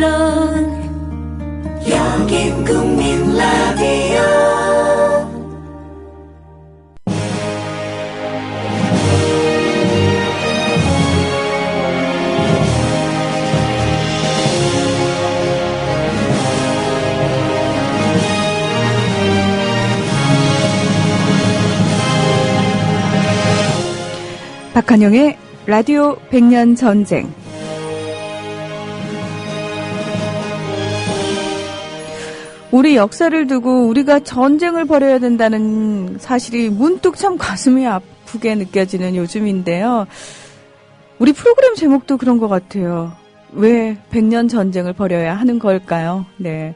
언론, 여긴 국민 라디오. 박한영의 라디오 100년 전쟁. 우리 역사를 두고 우리가 전쟁을 벌여야 된다는 사실이 문득 참 가슴이 아프게 느껴지는 요즘인데요. 우리 프로그램 제목도 그런 것 같아요. 왜 100년 전쟁을 벌여야 하는 걸까요? 네.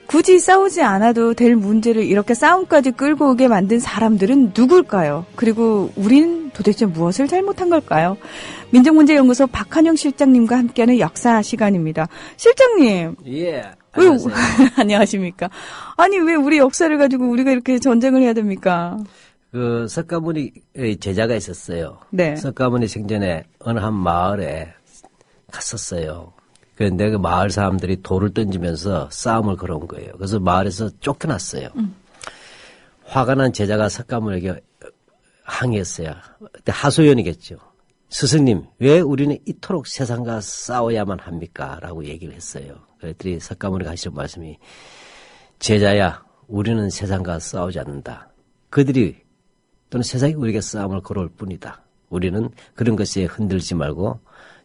굳이 싸우지 않아도 될 문제를 이렇게 싸움까지 끌고 오게 만든 사람들은 누굴까요? 그리고 우린 도대체 무엇을 잘못한 걸까요? 민족문제연구소 박한영 실장님과 함께하는 역사 시간입니다. 실장님. 예. 안녕하세요. 안녕하십니까. 아니, 왜 우리 역사를 가지고 우리가 이렇게 전쟁을 해야 됩니까? 석가모니의 제자가 있었어요. 네. 석가모니 생전에 어느 한 마을에 갔었어요. 그런데 그 마을 사람들이 돌을 던지면서 싸움을 걸어온 거예요. 그래서 마을에서 쫓겨났어요. 화가 난 제자가 석가모니에게 항의했어요. 그때 하소연이겠죠. 스승님, 왜 우리는 이토록 세상과 싸워야만 합니까? 라고 얘기를 했어요. 그랬더니 석가모니가 하시는 말씀이, 제자야, 우리는 세상과 싸우지 않는다. 그들이 또는 세상이 우리에게 싸움을 걸어올 뿐이다. 우리는 그런 것에 흔들지 말고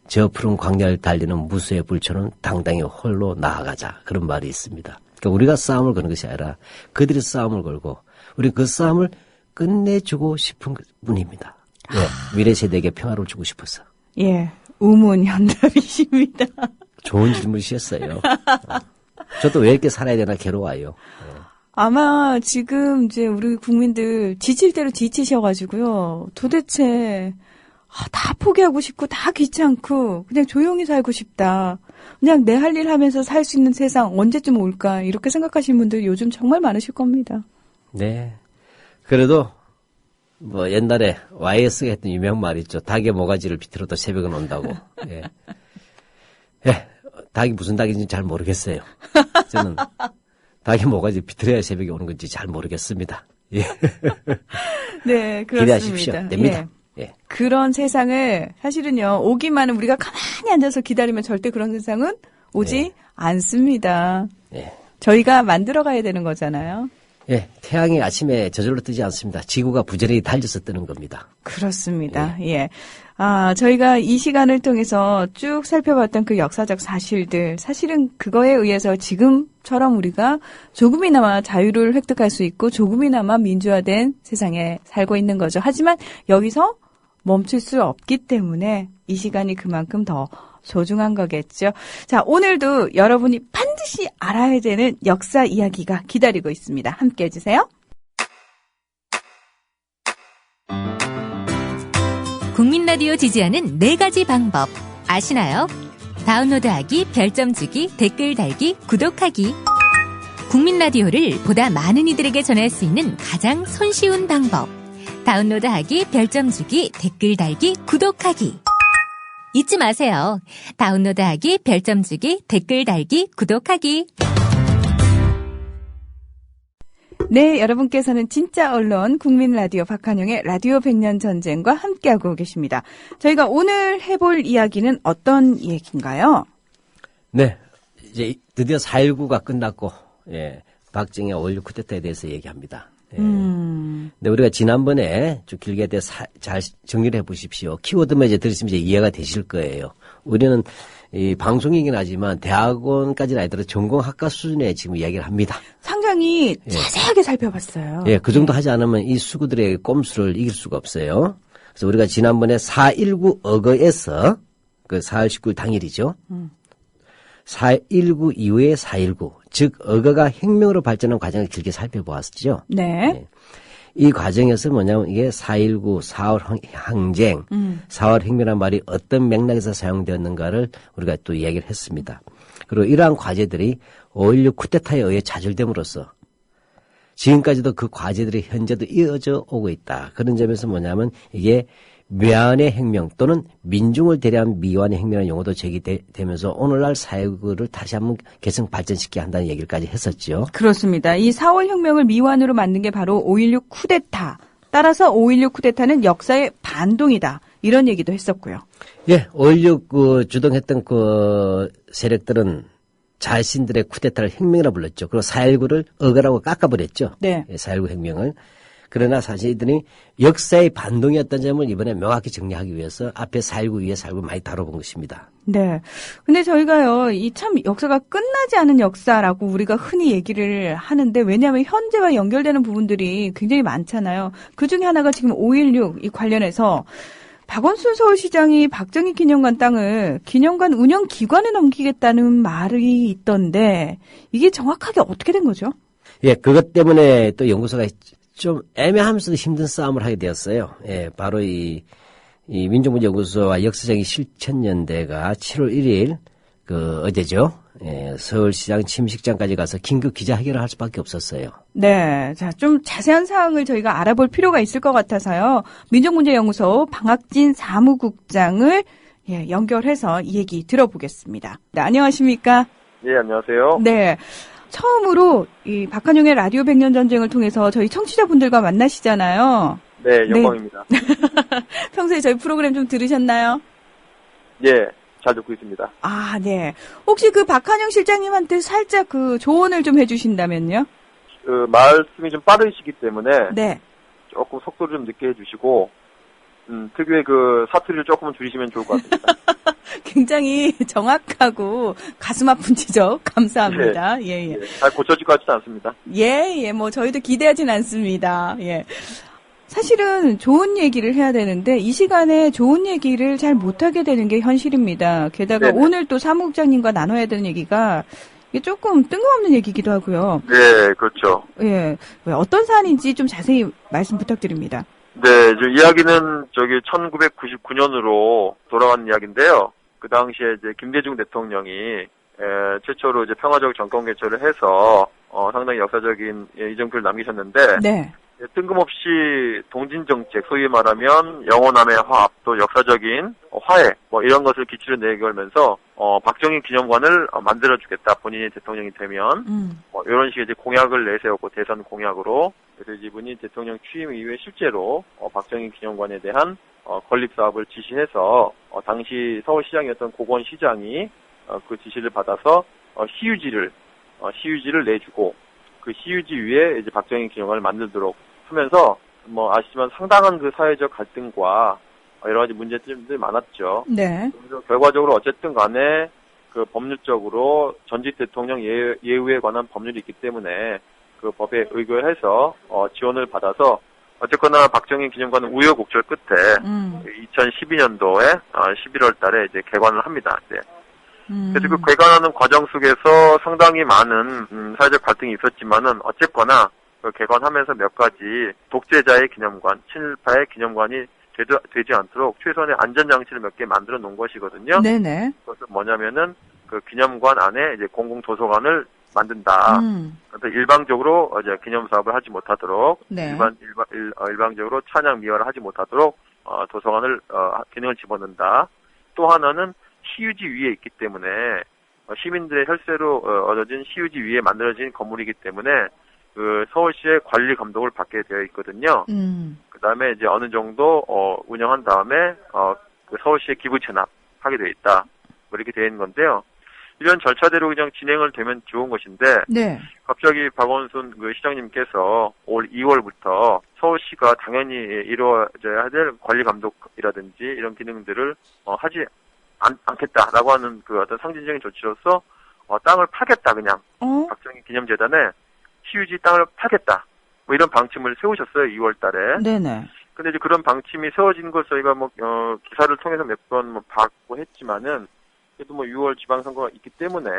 저 푸른 광야를 달리는 무수의 불처럼 당당히 홀로 나아가자. 그런 말이 있습니다. 그러니까 우리가 싸움을 거는 것이 아니라 그들이 싸움을 걸고 우리 그 싸움을 끝내주고 싶은 뿐입니다. 예, 미래 세대에게 평화를 주고 싶어서. 예, 우문현답이십니다. 좋은 질문이셨어요. 저도 왜 이렇게 살아야 되나 괴로워요. 아마 지금 이제 우리 국민들 지칠 대로 지치셔가지고요. 도대체 다 포기하고 싶고 다 귀찮고 그냥 조용히 살고 싶다. 그냥 내 할 일 하면서 살 수 있는 세상 언제쯤 올까 이렇게 생각하시는 분들 요즘 정말 많으실 겁니다. 네. 그래도 뭐 옛날에 YS가 했던 유명한 말이 있죠. 닭의 모가지를 비틀어도 새벽은 온다고. 예. 예. 닭이 무슨 닭인지 잘 모르겠어요. 저는 닭의 모가지 비틀어야 새벽이 오는 건지 잘 모르겠습니다. 예. 네, 그렇습니다. 기대하십시오. 됩니다. 예. 예. 그런 세상을 사실은요, 오기만은 우리가 가만히 앉아서 기다리면 절대 그런 세상은 오지 않습니다. 예. 저희가 만들어가야 되는 거잖아요. 예. 태양이 아침에 저절로 뜨지 않습니다. 지구가 부지런히 달려서 뜨는 겁니다. 그렇습니다. 예. 저희가 이 시간을 통해서 쭉 살펴봤던 그 역사적 사실들, 사실은 그거에 의해서 지금처럼 우리가 조금이나마 자유를 획득할 수 있고 조금이나마 민주화된 세상에 살고 있는 거죠. 하지만 여기서 멈출 수 없기 때문에 이 시간이 그만큼 더 소중한 거겠죠. 자, 오늘도 여러분이 반드시 알아야 되는 역사 이야기가 기다리고 있습니다. 함께 해주세요. 국민 라디오 지지하는 4가지 방법 아시나요? 다운로드하기, 별점 주기, 댓글 달기, 구독하기. 국민 라디오를 보다 많은 이들에게 전할 수 있는 가장 손쉬운 방법. 다운로드하기, 별점 주기, 댓글 달기, 구독하기. 잊지 마세요. 다운로드하기, 별점 주기, 댓글 달기, 구독하기. 네, 여러분께서는 진짜 언론 국민 라디오 박한영의 라디오 100년 전쟁과 함께하고 계십니다. 저희가 오늘 해볼 이야기는 어떤 얘기인가요? 네. 이제 드디어 4.19가 끝났고, 예. 박정희 5.16 쿠데타에 대해서 얘기합니다. 예. 근데 우리가 지난번에 좀 길게 잘 정리를 해 보십시오. 키워드만 이제 들으시면 이제 이해가 되실 거예요. 우리는 이 방송이긴 하지만 대학원까지는 아니더라도 전공학과 수준에 지금 이야기를 합니다. 상당히 자세하게 살펴봤어요. 예, 그 정도 하지 않으면 이 수구들의 꼼수를 이길 수가 없어요. 그래서 우리가 지난번에 4.19 어거에서 그 4월 19일 당일이죠. 4.19 이후에 4.19, 즉 어거가 혁명으로 발전한 과정을 길게 살펴보았죠. 네. 예. 이 과정에서 뭐냐면 이게 4.19, 4월 항쟁, 4월 혁명이라는 말이 어떤 맥락에서 사용되었는가를 우리가 또 이야기를 했습니다. 그리고 이러한 과제들이 5.16 쿠데타에 의해 좌절됨으로써 지금까지도 그 과제들이 현재도 이어져 오고 있다. 그런 점에서 뭐냐면 이게 외환의 혁명 또는 민중을 대리한 미완의 혁명이라는 용어도 제기되면서 오늘날 사회구를 다시 한번 개성 발전시켜야 한다는 얘기까지 했었죠. 그렇습니다. 이 4월 혁명을 미완으로 만든 게 바로 5.16 쿠데타. 따라서 5.16 쿠데타는 역사의 반동이다. 이런 얘기도 했었고요. 예, 5.16 주동했던 그 세력들은 자신들의 쿠데타를 혁명이라고 불렀죠. 그리고 4.19를 억울하고 깎아버렸죠. 네. 4.19 혁명을. 그러나 사실 이들이 역사의 반동이었던 점을 이번에 명확히 정리하기 위해서 앞에 4.19 위에 4.19 많이 다뤄본 것입니다. 네. 근데 저희가요, 이 참 역사가 끝나지 않은 역사라고 우리가 흔히 얘기를 하는데, 왜냐하면 현재와 연결되는 부분들이 굉장히 많잖아요. 그 중에 하나가 지금 5.16 이 관련해서 박원순 서울시장이 박정희 기념관 땅을 기념관 운영기관에 넘기겠다는 말이 있던데, 이게 정확하게 어떻게 된 거죠? 예, 그것 때문에 또 연구소가 좀 애매하면서도 힘든 싸움을 하게 되었어요. 예, 바로 이 민족문제연구소와 역사적인 실천연대가 7월 1일, 어제죠. 예, 서울시장 침식장까지 가서 긴급 기자회견을 할 수밖에 없었어요. 네. 자, 좀 자세한 사항을 저희가 알아볼 필요가 있을 것 같아서요. 민족문제연구소 방학진 사무국장을 연결해서 이 얘기 들어보겠습니다. 네, 안녕하십니까? 예, 안녕하세요. 네. 처음으로 이 박한용의 라디오 100년 전쟁을 통해서 저희 청취자분들과 만나시잖아요. 네, 영광입니다. 평소에 저희 프로그램 좀 들으셨나요? 예, 잘 듣고 있습니다. 아, 네. 혹시 그 박한용 실장님한테 살짝 그 조언을 좀 해주신다면요? 말씀이 좀 빠르시기 때문에 네. 조금 속도를 좀 늦게 해주시고 특유의 그 사투리를 조금은 줄이시면 좋을 것 같습니다. 굉장히 정확하고 가슴 아픈 지적 감사합니다. 예, 예. 잘 고쳐질 것 같지는 않습니다. 예, 뭐 저희도 기대하진 않습니다. 예. 사실은 좋은 얘기를 해야 되는데 이 시간에 좋은 얘기를 잘 못하게 되는 게 현실입니다. 게다가 네네. 오늘 또 사무국장님과 나눠야 되는 얘기가 이게 조금 뜬금없는 얘기기도 하고요. 네, 그렇죠. 예, 어떤 사안인지 좀 자세히 말씀 부탁드립니다. 네, 이야기는 1999년으로 돌아가는 이야기인데요. 그 당시에 이제 김대중 대통령이 최초로 이제 평화적 정권 개최를 해서 상당히 역사적인 이정표를 남기셨는데 네. 뜬금없이 동진정책, 소위 말하면 영호남의 화합, 또 역사적인 화해, 이런 것을 기치로 내걸면서, 박정희 기념관을 만들어주겠다, 본인이 대통령이 되면, 이런 식의 이제 공약을 내세웠고, 대선 공약으로, 그래서 이분이 대통령 취임 이후에 실제로, 박정희 기념관에 대한, 건립 사업을 지시해서, 당시 서울시장이었던 고건 시장이, 그 지시를 받아서, 시유지를 내주고, 그 시유지 위에 이제 박정희 기념관을 만들도록 하면서 아시지만 상당한 그 사회적 갈등과 여러 가지 문제점들이 많았죠. 네. 그래서 결과적으로 어쨌든 간에 그 법률적으로 전직 대통령 예우에 관한 법률이 있기 때문에 그 법에 의거해서 지원을 받아서 어쨌거나 박정희 기념관은 우여곡절 끝에 2012년도에 11월 달에 이제 개관을 합니다. 이제. 그래서 그 개관하는 과정 속에서 상당히 많은 사회적 갈등이 있었지만은 어쨌거나 그 개관하면서 몇 가지 독재자의 기념관, 친일파의 기념관이 되지 않도록 최소한의 안전장치를 몇 개 만들어 놓은 것이거든요. 네네. 그것은 뭐냐면은 그 기념관 안에 이제 공공도서관을 만든다. 그래서 일방적으로 이제 기념 사업을 하지 못하도록 네. 일방적으로 찬양 미화를 하지 못하도록 도서관을 기능을 집어넣는다. 또 하나는 시유지 위에 있기 때문에 시민들의 혈세로 얻어진 시유지 위에 만들어진 건물이기 때문에 그 서울시의 관리 감독을 받게 되어 있거든요. 그 다음에 이제 어느 정도 운영한 다음에 그 서울시에 기부 체납하게 되어 있다. 이렇게 되어 있는 건데요. 이런 절차대로 그냥 진행을 되면 좋은 것인데 네. 갑자기 박원순 그 시장님께서 올 2월부터 서울시가 당연히 이루어져야 될 관리 감독이라든지 이런 기능들을 하지 않겠다라고 하는 그 어떤 상징적인 조치로서 땅을 파겠다 그냥 박정희 기념재단에 시유지 땅을 파겠다 이런 방침을 세우셨어요. 2월 달에. 네네. 근데 이제 그런 방침이 세워진 걸 저희가 기사를 통해서 몇 번 봤고 했지만은 그래도 6월 지방선거가 있기 때문에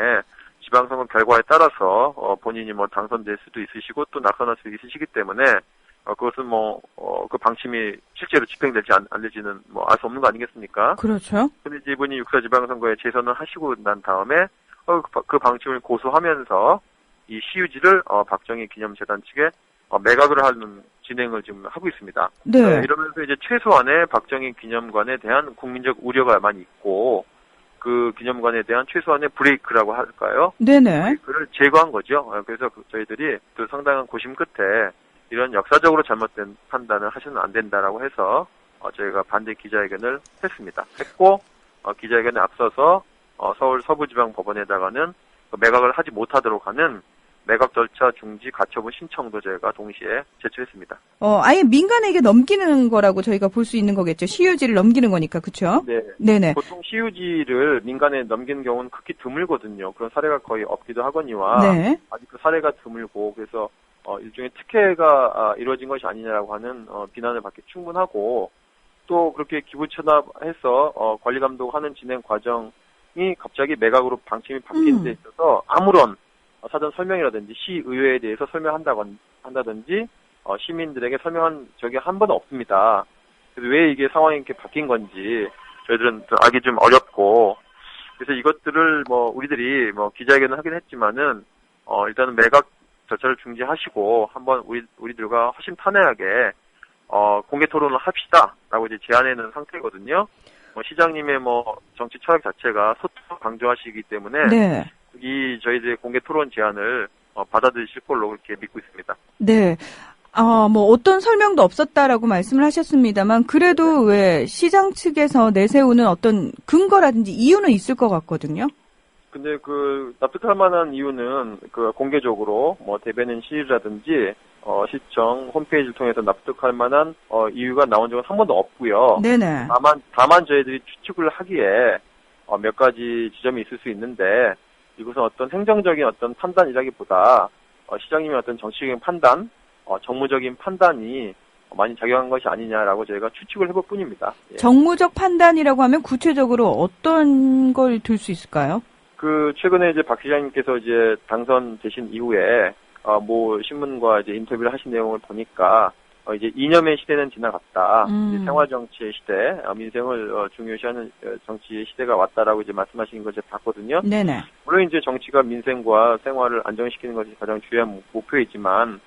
지방선거 결과에 따라서 본인이 당선될 수도 있으시고 또 낙선할 수도 있으시기 때문에 그것은 그 방침이 실제로 집행될지 안 될지는 알 수 없는 거 아니겠습니까? 그렇죠. 근데 이제 이분이 6사 지방선거에 재선을 하시고 난 다음에 그 방침을 고수하면서 이 시유지를 박정희 기념재단 측에 매각을 하는 진행을 지금 하고 있습니다. 네. 이러면서 이제 최소한의 박정희 기념관에 대한 국민적 우려가 많이 있고 그 기념관에 대한 최소한의 브레이크라고 할까요? 네네. 브레이크를 제거한 거죠. 그래서 저희들이 또 상당한 고심 끝에 이런 역사적으로 잘못된 판단을 하시면 안 된다라고 해서 저희가 반대 기자회견을 했고 기자회견에 앞서서 서울 서부지방법원에다가는 매각을 하지 못하도록 하는 매각 절차 중지 가처분 신청도 저희가 동시에 제출했습니다. 아예 민간에게 넘기는 거라고 저희가 볼 수 있는 거겠죠. 시유지를 넘기는 거니까, 그렇죠? 네. 네네. 보통 시유지를 민간에 넘기는 경우는 극히 드물거든요. 그런 사례가 거의 없기도 하거니와 네. 아직 그 사례가 드물고 그래서 일종의 특혜가 이루어진 것이 아니냐라고 하는 비난을 받기 충분하고 또 그렇게 기부천압해서 관리감독하는 진행 과정이 갑자기 매각으로 방침이 바뀐 데 있어서 아무런 사전 설명이라든지 시의회에 대해서 설명한다든지 시민들에게 설명한 적이 한 번도 없습니다. 그래서 왜 이게 상황이 이렇게 바뀐 건지 저희들은 알기 좀 어렵고 그래서 이것들을 우리들이 기자회견을 하긴 했지만은 일단은 매각 절차를 중지하시고 한번 우리들과 허심탄회하게 공개 토론을 합시다라고 이제 제안해놓은 상태거든요. 시장님의 정치 철학 자체가 소통 강조하시기 때문에 네. 이 저희들의 공개 토론 제안을 받아들이실 걸로 그렇게 믿고 있습니다. 네. 어떤 설명도 없었다라고 말씀을 하셨습니다만, 그래도 왜 시장 측에서 내세우는 어떤 근거라든지 이유는 있을 것 같거든요? 근데 납득할 만한 이유는 공개적으로 대변인 시위라든지 시청 홈페이지를 통해서 납득할 만한 이유가 나온 적은 한 번도 없고요. 네네. 다만 저희들이 추측을 하기에 몇 가지 지점이 있을 수 있는데 이것은 어떤 행정적인 어떤 판단이라기보다 시장님의 어떤 정치적인 판단, 정무적인 판단이 많이 작용한 것이 아니냐라고 저희가 추측을 해볼 뿐입니다. 예. 정무적 판단이라고 하면 구체적으로 어떤 걸 들 수 있을까요? 최근에 이제 박 시장님께서 이제 당선되신 이후에 모 신문과 이제 인터뷰를 하신 내용을 보니까 이제 이념의 시대는 지나갔다. 이제 생활 정치의 시대, 민생을 중요시하는 정치의 시대가 왔다라고 이제 말씀하신 걸 제가 봤거든요. 네네. 물론 이제 정치가 민생과 생활을 안정시키는 것이 가장 중요한 목표이지만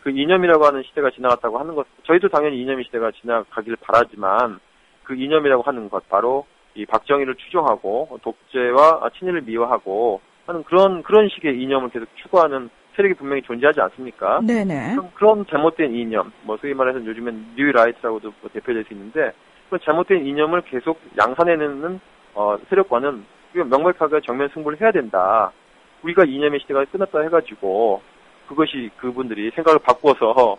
그 이념이라고 하는 시대가 지나갔다고 하는 것, 저희도 당연히 이념의 시대가 지나가길 바라지만 그 이념이라고 하는 것 바로 이 박정희를 추종하고 독재와 친일을 미화하고 하는 그런 식의 이념을 계속 추구하는 세력이 분명히 존재하지 않습니까? 네네. 그런 잘못된 이념, 소위 말해서 요즘엔 뉴라이트라고도 대표될 수 있는데 그런 잘못된 이념을 계속 양산해내는 세력과는 명백하게 정면 승부를 해야 된다. 우리가 이념의 시대가 끝났다 해가지고 그것이 그분들이 생각을 바꾸어서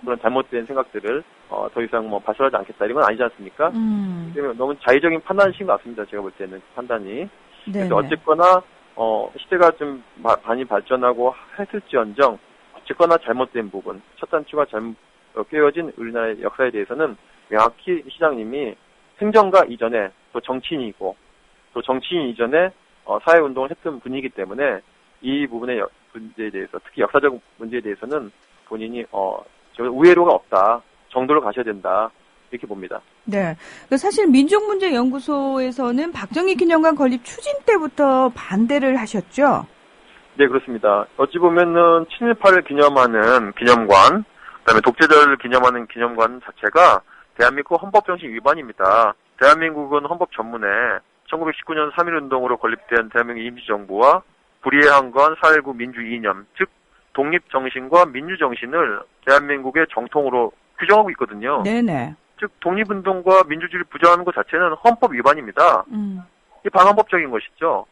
그런 잘못된 생각들을 더 이상 발설하지 않겠다 이런 건 아니지 않습니까? 그러면 너무 자의적인 판단이신 것 같습니다. 제가 볼 때는 판단이. 그래서 어쨌거나 시대가 좀 많이 발전하고 했을지언정 어쨌거나 잘못된 부분, 첫 단추가 깨어진 우리나라의 역사에 대해서는 명확히 시장님이 행정가 이전에 또 정치인이고 또 정치인 이전에 사회운동을 했던 분이기 때문에 이 부분의 문제에 대해서 특히 역사적 문제에 대해서는 본인이 우회로가 없다 정도로 가셔야 된다 이렇게 봅니다. 네. 사실 민족문제연구소에서는 박정희 기념관 건립 추진 때부터 반대를 하셨죠? 네, 그렇습니다. 어찌 보면은 친일파를 기념하는 기념관, 그다음에 독재자를 기념하는 기념관 자체가 대한민국 헌법 정신 위반입니다. 대한민국은 헌법 전문에 1919년 3.1운동으로 건립된 대한민국 임시정부와 불의한건 4.19 민주 이념, 즉 독립정신과 민주정신을 대한민국의 정통으로 규정하고 있거든요. 네네. 즉 독립운동과 민주주의를 부정하는 것 자체는 헌법 위반입니다. 이게 반헌법적인 것이죠.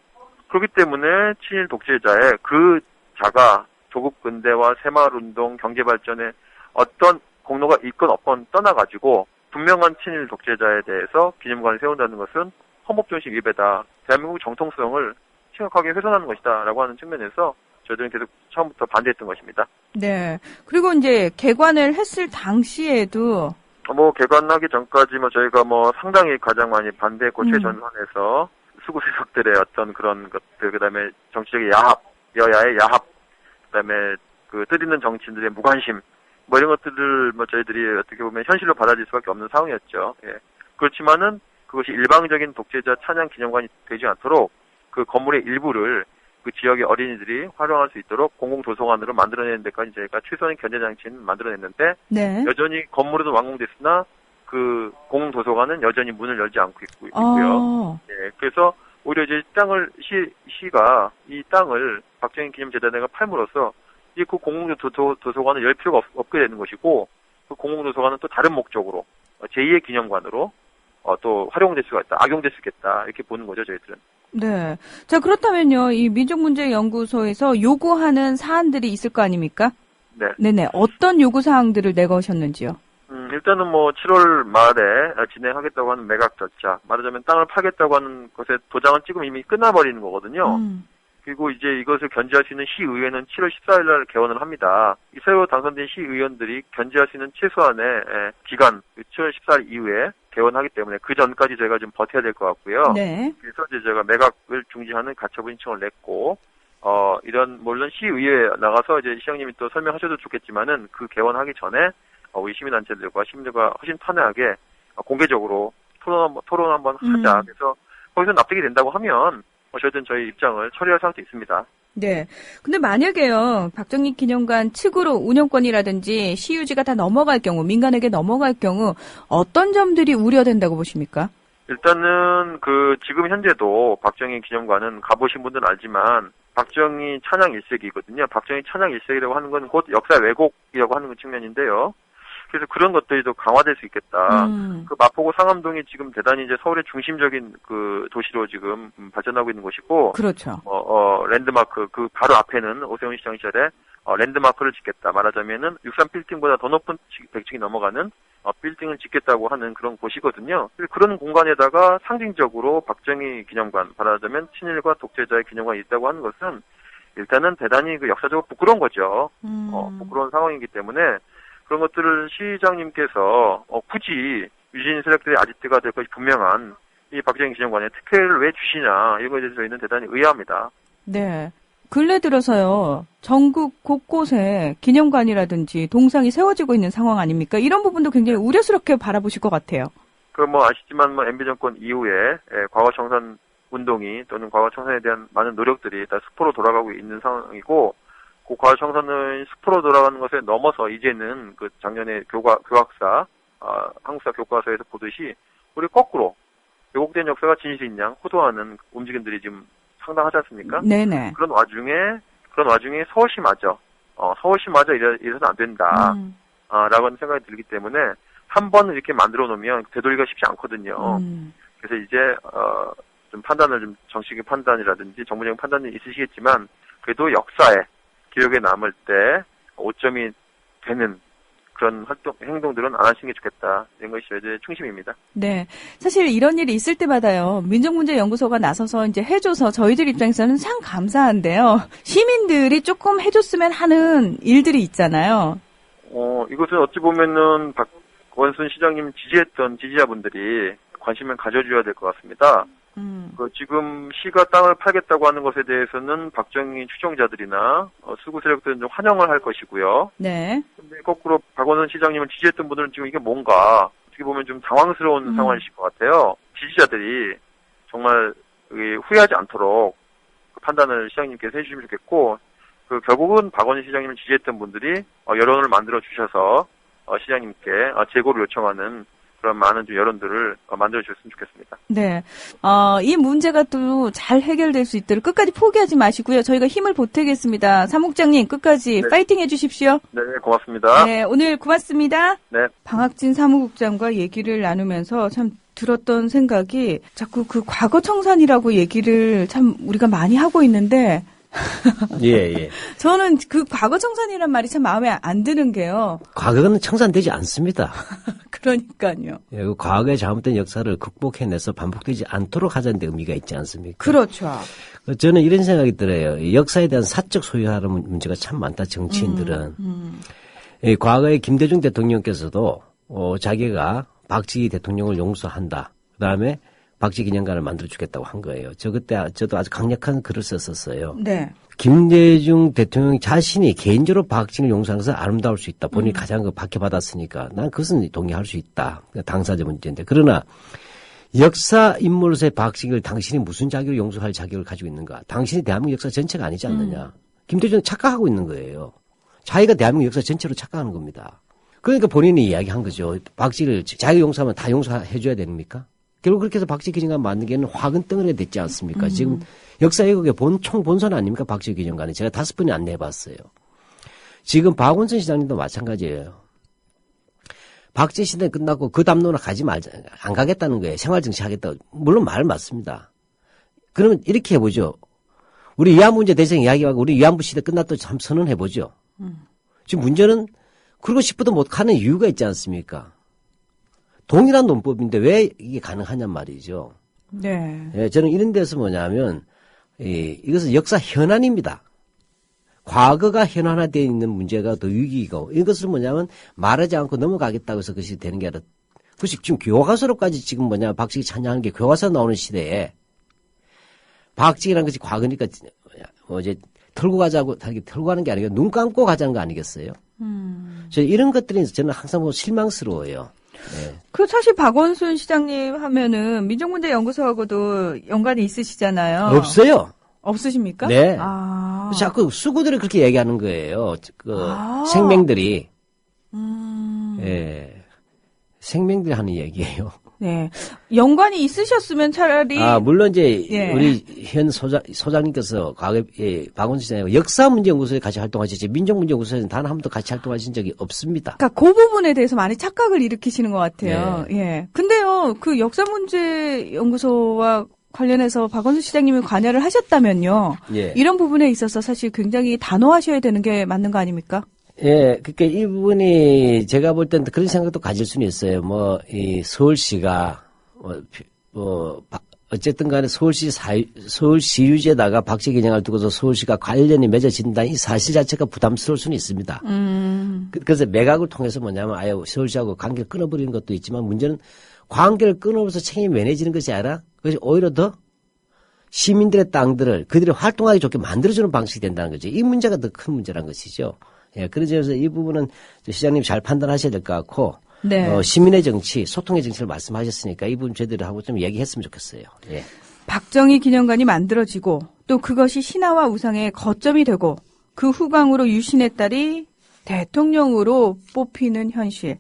그렇기 때문에 친일 독재자의 그 자가 조국 근대화 새마을운동 경제발전에 어떤 공로가 있건 없건 떠나가지고 분명한 친일 독재자에 대해서 기념관을 세운다는 것은 헌법정신 위배다. 대한민국 정통성을 심각하게 훼손하는 것이다. 라고 하는 측면에서 저희들은 계속 처음부터 반대했던 것입니다. 네. 그리고 이제 개관을 했을 당시에도 개관하기 전까지 저희가 상당히 가장 많이 반대했고 최전선에서 수구세력들의 어떤 그런 것들, 그다음에 정치적인 야합, 여야의 야합, 그다음에 뜻 있는 정치인들의 무관심, 이런 것들을 저희들이 어떻게 보면 현실로 받아들일 수밖에 없는 상황이었죠. 예. 그렇지만은 그것이 일방적인 독재자 찬양 기념관이 되지 않도록 그 건물의 일부를 그 지역의 어린이들이 활용할 수 있도록 공공도서관으로 만들어내는 데까지 저희가 최소한의 견제장치는 만들어냈는데 네. 여전히 건물은 완공됐으나 그 공공도서관은 여전히 문을 열지 않고 있고요. 예, 그래서 오히려 이제 시가 이 땅을 박정희 기념재단회가 팔므로써 이 그 공공도서관을 열 필요가 없게 되는 것이고 그 공공도서관은 또 다른 목적으로 제2의 기념관으로 또 활용될 수가 있다, 악용될 수 있겠다 이렇게 보는 거죠 저희들은. 네. 자 그렇다면요 이 민족문제연구소에서 요구하는 사안들이 있을 거 아닙니까? 네. 네네. 어떤 요구 사항들을 내거셨는지요? 일단은 뭐 7월 말에 진행하겠다고 하는 매각 절차, 말하자면 땅을 팔겠다고 하는 것에 도장을 찍으면 이미 끝나버리는 거거든요. 그리고 이제 이것을 견제할 수 있는 시의회는 7월 14일 날 개원을 합니다. 이 새로 당선된 시의원들이 견제할 수 있는 최소한의 기간, 7월 14일 이후에 개원하기 때문에 그 전까지 저희가 좀 버텨야 될 것 같고요. 네. 그래서 이제 제가 매각을 중지하는 가처분 신청을 냈고, 이런 물론 시의회에 나가서 이제 시장님이 또 설명하셔도 좋겠지만은 그 개원하기 전에 우리 시민단체들과 시민들과 훨씬 편하게 공개적으로 토론 한번 하자. 그래서 거기서 납득이 된다고 하면 저희들은 저희 입장을 처리할 사항도 있습니다. 네. 근데 만약에요, 박정희 기념관 측으로 운영권이라든지 시유지가 다 넘어갈 경우, 민간에게 넘어갈 경우 어떤 점들이 우려된다고 보십니까? 일단은 지금 현재도 박정희 기념관은 가보신 분들은 알지만 박정희 찬양 1세기거든요. 박정희 찬양 1세기라고 하는 건 곧 역사 왜곡이라고 하는 측면인데요. 그래서 그런 것들이 더 강화될 수 있겠다. 그 마포구 상암동이 지금 대단히 이제 서울의 중심적인 그 도시로 지금 발전하고 있는 곳이고. 그렇죠. 랜드마크, 그 바로 앞에는 오세훈 시장 시절에 랜드마크를 짓겠다. 말하자면은 63 빌딩보다 더 높은 100층이 넘어가는 빌딩을 짓겠다고 하는 그런 곳이거든요. 그런 공간에다가 상징적으로 박정희 기념관, 말하자면 친일과 독재자의 기념관이 있다고 하는 것은 일단은 대단히 그 역사적으로 부끄러운 거죠. 부끄러운 상황이기 때문에 그런 것들을 시장님께서 굳이 유진 세력들의 아지트가 될 것이 분명한 이 박정희 기념관에 특혜를 왜 주시냐, 이거에 대해서 저희는 대단히 의아합니다. 네. 근래 들어서요, 전국 곳곳에 기념관이라든지 동상이 세워지고 있는 상황 아닙니까? 이런 부분도 굉장히 우려스럽게 바라보실 것 같아요. 아시지만 MB 정권 이후에 과거 청산 운동이 또는 과거 청산에 대한 많은 노력들이 다 수포로 돌아가고 있는 상황이고, 그 과거 청산은 수포로 돌아가는 것에 넘어서 이제는 그 작년에 교학사, 한국사 교과서에서 보듯이 우리 거꾸로 왜곡된 역사가 진실인 양 호도하는 움직임들이 지금 상당하지 않습니까? 네네. 그런 와중에 서울시마저 이래서는 안 된다. 라고 하는 생각이 들기 때문에 한 번 이렇게 만들어 놓으면 되돌리기가 쉽지 않거든요. 그래서 이제, 좀 판단을 좀 정치적인 판단이라든지 정무적인 판단이 있으시겠지만 그래도 역사에 기억에 남을 때 오점이 되는 그런 행동들은 안 하시는 게 좋겠다. 이런 것이 저희들의 충심입니다. 네. 사실 이런 일이 있을 때마다요, 민족문제연구소가 나서서 이제 해줘서 저희들 입장에서는 참 감사한데요. 시민들이 조금 해줬으면 하는 일들이 있잖아요. 이것은 어찌 보면은 박원순 시장님 지지했던 지지자분들이 관심을 가져줘야 될 것 같습니다. 지금 시가 땅을 팔겠다고 하는 것에 대해서는 박정희 추종자들이나 수구 세력들은 좀 환영을 할 것이고요. 네. 근데 거꾸로 박원순 시장님을 지지했던 분들은 지금 이게 뭔가 어떻게 보면 좀 당황스러운 상황이실 것 같아요. 지지자들이 정말 후회하지 않도록 그 판단을 시장님께서 해주시면 좋겠고, 결국은 박원순 시장님을 지지했던 분들이 여론을 만들어 주셔서 시장님께 재고를 요청하는 그런 많은 좀 여론들을 만들어 주셨으면 좋겠습니다. 네. 이 문제가 또 잘 해결될 수 있도록 끝까지 포기하지 마시고요. 저희가 힘을 보태겠습니다. 사무국장님 끝까지 파이팅 해주십시오. 네, 고맙습니다. 네, 오늘 고맙습니다. 네. 방학진 사무국장과 얘기를 나누면서 참 들었던 생각이 자꾸 그 과거 청산이라고 얘기를 참 우리가 많이 하고 있는데 예. 저는 그 과거 청산이란 말이 참 마음에 안 드는 게요. 과거는 청산되지 않습니다. 그러니까요. 예, 그 과거의 잘못된 역사를 극복해내서 반복되지 않도록 하자는 데 의미가 있지 않습니까? 그렇죠. 저는 이런 생각이 들어요. 역사에 대한 사적 소유하는 문제가 참 많다, 정치인들은. 과거에 김대중 대통령께서도 자기가 박정희 대통령을 용서한다. 그다음에 박정희 기념관을 만들어주겠다고 한 거예요. 저도 아주 강력한 글을 썼었어요. 네. 김대중 대통령 자신이 개인적으로 박정희를 용서하는 것은 아름다울 수 있다. 본인이 가장 박해받았으니까 난 그것은 동의할 수 있다. 당사자 문제인데. 그러나 역사 인물로서의 박정희를 당신이 무슨 자격을 용서할 자격을 가지고 있는가? 당신이 대한민국 역사 전체가 아니지 않느냐? 김대중은 착각하고 있는 거예요. 자기가 대한민국 역사 전체로 착각하는 겁니다. 그러니까 본인이 이야기한 거죠. 박정희를 자기가 용서하면 다 용서해줘야 됩니까? 결국 그렇게 해서 박정희 기념관 만든 게 화근 덩어리가 됐지 않습니까? 지금 역사 왜곡의 총본선 아닙니까? 박정희 기념관이. 제가 5번이 안내해봤어요. 지금 박원순 시장님도 마찬가지예요. 박정희 시대 끝나고 그 담론을 가지 말자. 안 가겠다는 거예요. 생활정치 하겠다고. 물론 말 맞습니다. 그러면 이렇게 해보죠. 우리 위안부 문제 대상 이야기하고 우리 위안부 시대 끝났다고 참 선언해보죠. 지금 문제는 그러고 싶어도 못하는 이유가 있지 않습니까? 동일한 논법인데 왜 이게 가능하냔 말이죠. 네. 예, 저는 이런 데서 뭐냐면 이것은 역사 현안입니다. 과거가 현안화되어 있는 문제가 더 위기이고 이것은 뭐냐면 말하지 않고 넘어가겠다고 해서 그것이 되는 게 아니라 그것이 지금 교과서로까지 지금 박정희 찬양하는 게 교과서 나오는 시대에 박정희라는 것이 과거니까 이제 털고 가자고 털고 가는 게 아니고 눈 감고 가자는 거 아니겠어요? 저 이런 것들이 저는 항상 보면 실망스러워요. 네. 그 사실 박원순 시장님 하면은 민족문제연구소하고도 연관이 있으시잖아요. 없어요. 없으십니까? 네. 아. 자꾸 수구들이 그렇게 얘기하는 거예요. 생명들이. 예. 생명들이 하는 얘기예요. 네. 연관이 있으셨으면 차라리. 물론 이제 예. 우리 현 소장님께서 과거에 박원순 시장님 역사문제연구소에 같이 활동하셨지 민족문제연구소에는 단 한 번도 같이 활동하신 적이 없습니다. 그러니까 그 부분에 대해서 많이 착각을 일으키시는 것 같아요. 네. 예. 근데요, 그 역사문제연구소와 관련해서 박원순 시장님이 관여를 하셨다면요. 예. 이런 부분에 있어서 사실 굉장히 단호하셔야 되는 게 맞는 거 아닙니까? 예, 그러니까 이분이 제가 볼 때는 그런 생각도 가질 수는 있어요. 이 서울시가 어쨌든 간에 서울시유지에다가 박정희 기념관을 두고서 서울시가 관련이 맺어진다는 이 사실 자체가 부담스러울 수는 있습니다. 그래서 매각을 통해서 뭐냐면 아예 서울시하고 관계를 끊어버리는 것도 있지만 문제는 관계를 끊어서 책임이 면해지는 것이 아니라 그것이 오히려 더 시민들의 땅들을 그들이 활동하기 좋게 만들어주는 방식이 된다는 거죠. 이 문제가 더 큰 문제란 것이죠. 예, 그래서 이 부분은 시장님 잘 판단하셔야 될 것 같고, 네. 시민의 정치, 소통의 정치를 말씀하셨으니까 이 부분 제대로 하고 좀 얘기했으면 좋겠어요. 예. 박정희 기념관이 만들어지고 또 그것이 신화와 우상의 거점이 되고 그 후광으로 유신의 딸이 대통령으로 뽑히는 현실.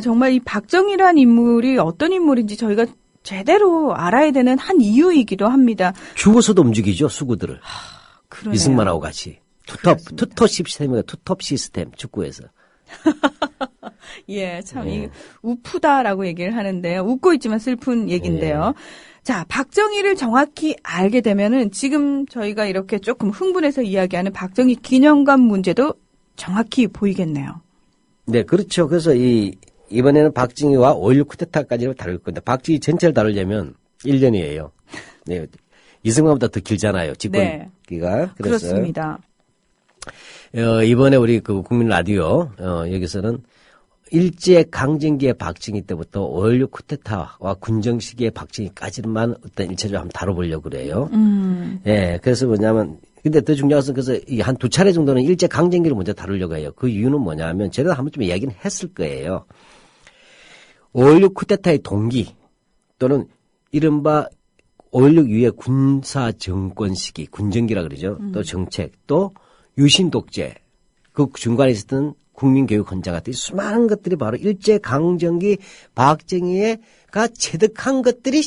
정말 이 박정희란 인물이 어떤 인물인지 저희가 제대로 알아야 되는 한 이유이기도 합니다. 죽어서도 움직이죠, 수구들을. 그러네요. 이승만하고 같이. 투톱 시스템이가 투톱 시스템, 축구에서. 예, 참, 우프다라고 얘기를 하는데요. 웃고 있지만 슬픈 얘기인데요. 자, 박정희를 정확히 알게 되면은 지금 저희가 이렇게 조금 흥분해서 이야기하는 박정희 기념관 문제도 정확히 보이겠네요. 네, 그렇죠. 그래서 이번에는 박정희와 5.16 쿠데타까지 다룰 건데, 박정희 전체를 다루려면 1년이에요. 네. 이승만보다 더 길잖아요. 집권기가. 네. 그래서 그렇습니다. 이번에 우리 국민 라디오, 여기서는 일제 강점기의 박정희 때부터 5.16 쿠데타와 군정 시기의 박정희까지만 어떤 일차적으로 한번 다뤄보려고 그래요. 예, 그래서 뭐냐면, 근데 더 중요한 것은 그래서 한 2차례 정도는 일제 강점기를 먼저 다루려고 해요. 그 이유는 뭐냐면, 제가 한 번쯤 이야기는 했을 거예요. 5.16 쿠데타의 동기 또는 이른바 5.16 이후의 군사 정권 시기, 군정기라 그러죠. 또 정책, 또 유신 독재, 그 중간에 있었던 국민교육 헌장 같은 수많은 것들이 바로 일제 강점기 박정희가 체득한 것들이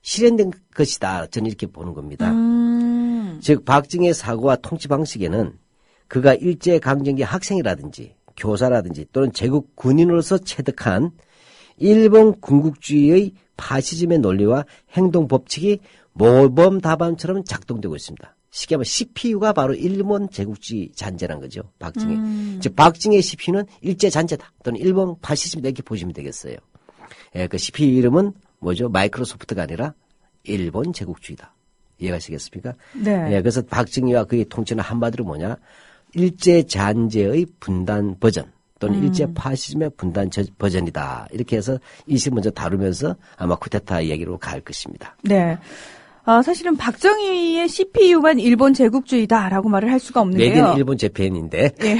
실현된 것이다. 저는 이렇게 보는 겁니다. 즉 박정희의 사고와 통치 방식에는 그가 일제 강점기 학생이라든지 교사라든지 또는 제국 군인으로서 체득한 일본 군국주의의 파시즘의 논리와 행동 법칙이 모범답안처럼 작동되고 있습니다. 쉽게 말하면 CPU가 바로 일본 제국주의 잔재란 거죠. 박정희. 즉 박정희의 CPU는 일제 잔재다 또는 일본 파시즘이다 이렇게 보시면 되겠어요. 예, 그 CPU 이름은 뭐죠? 마이크로소프트가 아니라 일본 제국주의다. 이해가시겠습니까? 네. 예, 그래서 박정희와 그의 통치는 한마디로 뭐냐? 일제 잔재의 분단 버전 또는 일제 파시즘의 분단 버전이다. 이렇게 해서 이 시 먼저 다루면서 아마 쿠데타 얘기로 갈 것입니다. 네. 사실은 박정희의 CPU만 일본 제국주의다라고 말을 할 수가 없는데요. 메이드인 일본 재팬인데. 예.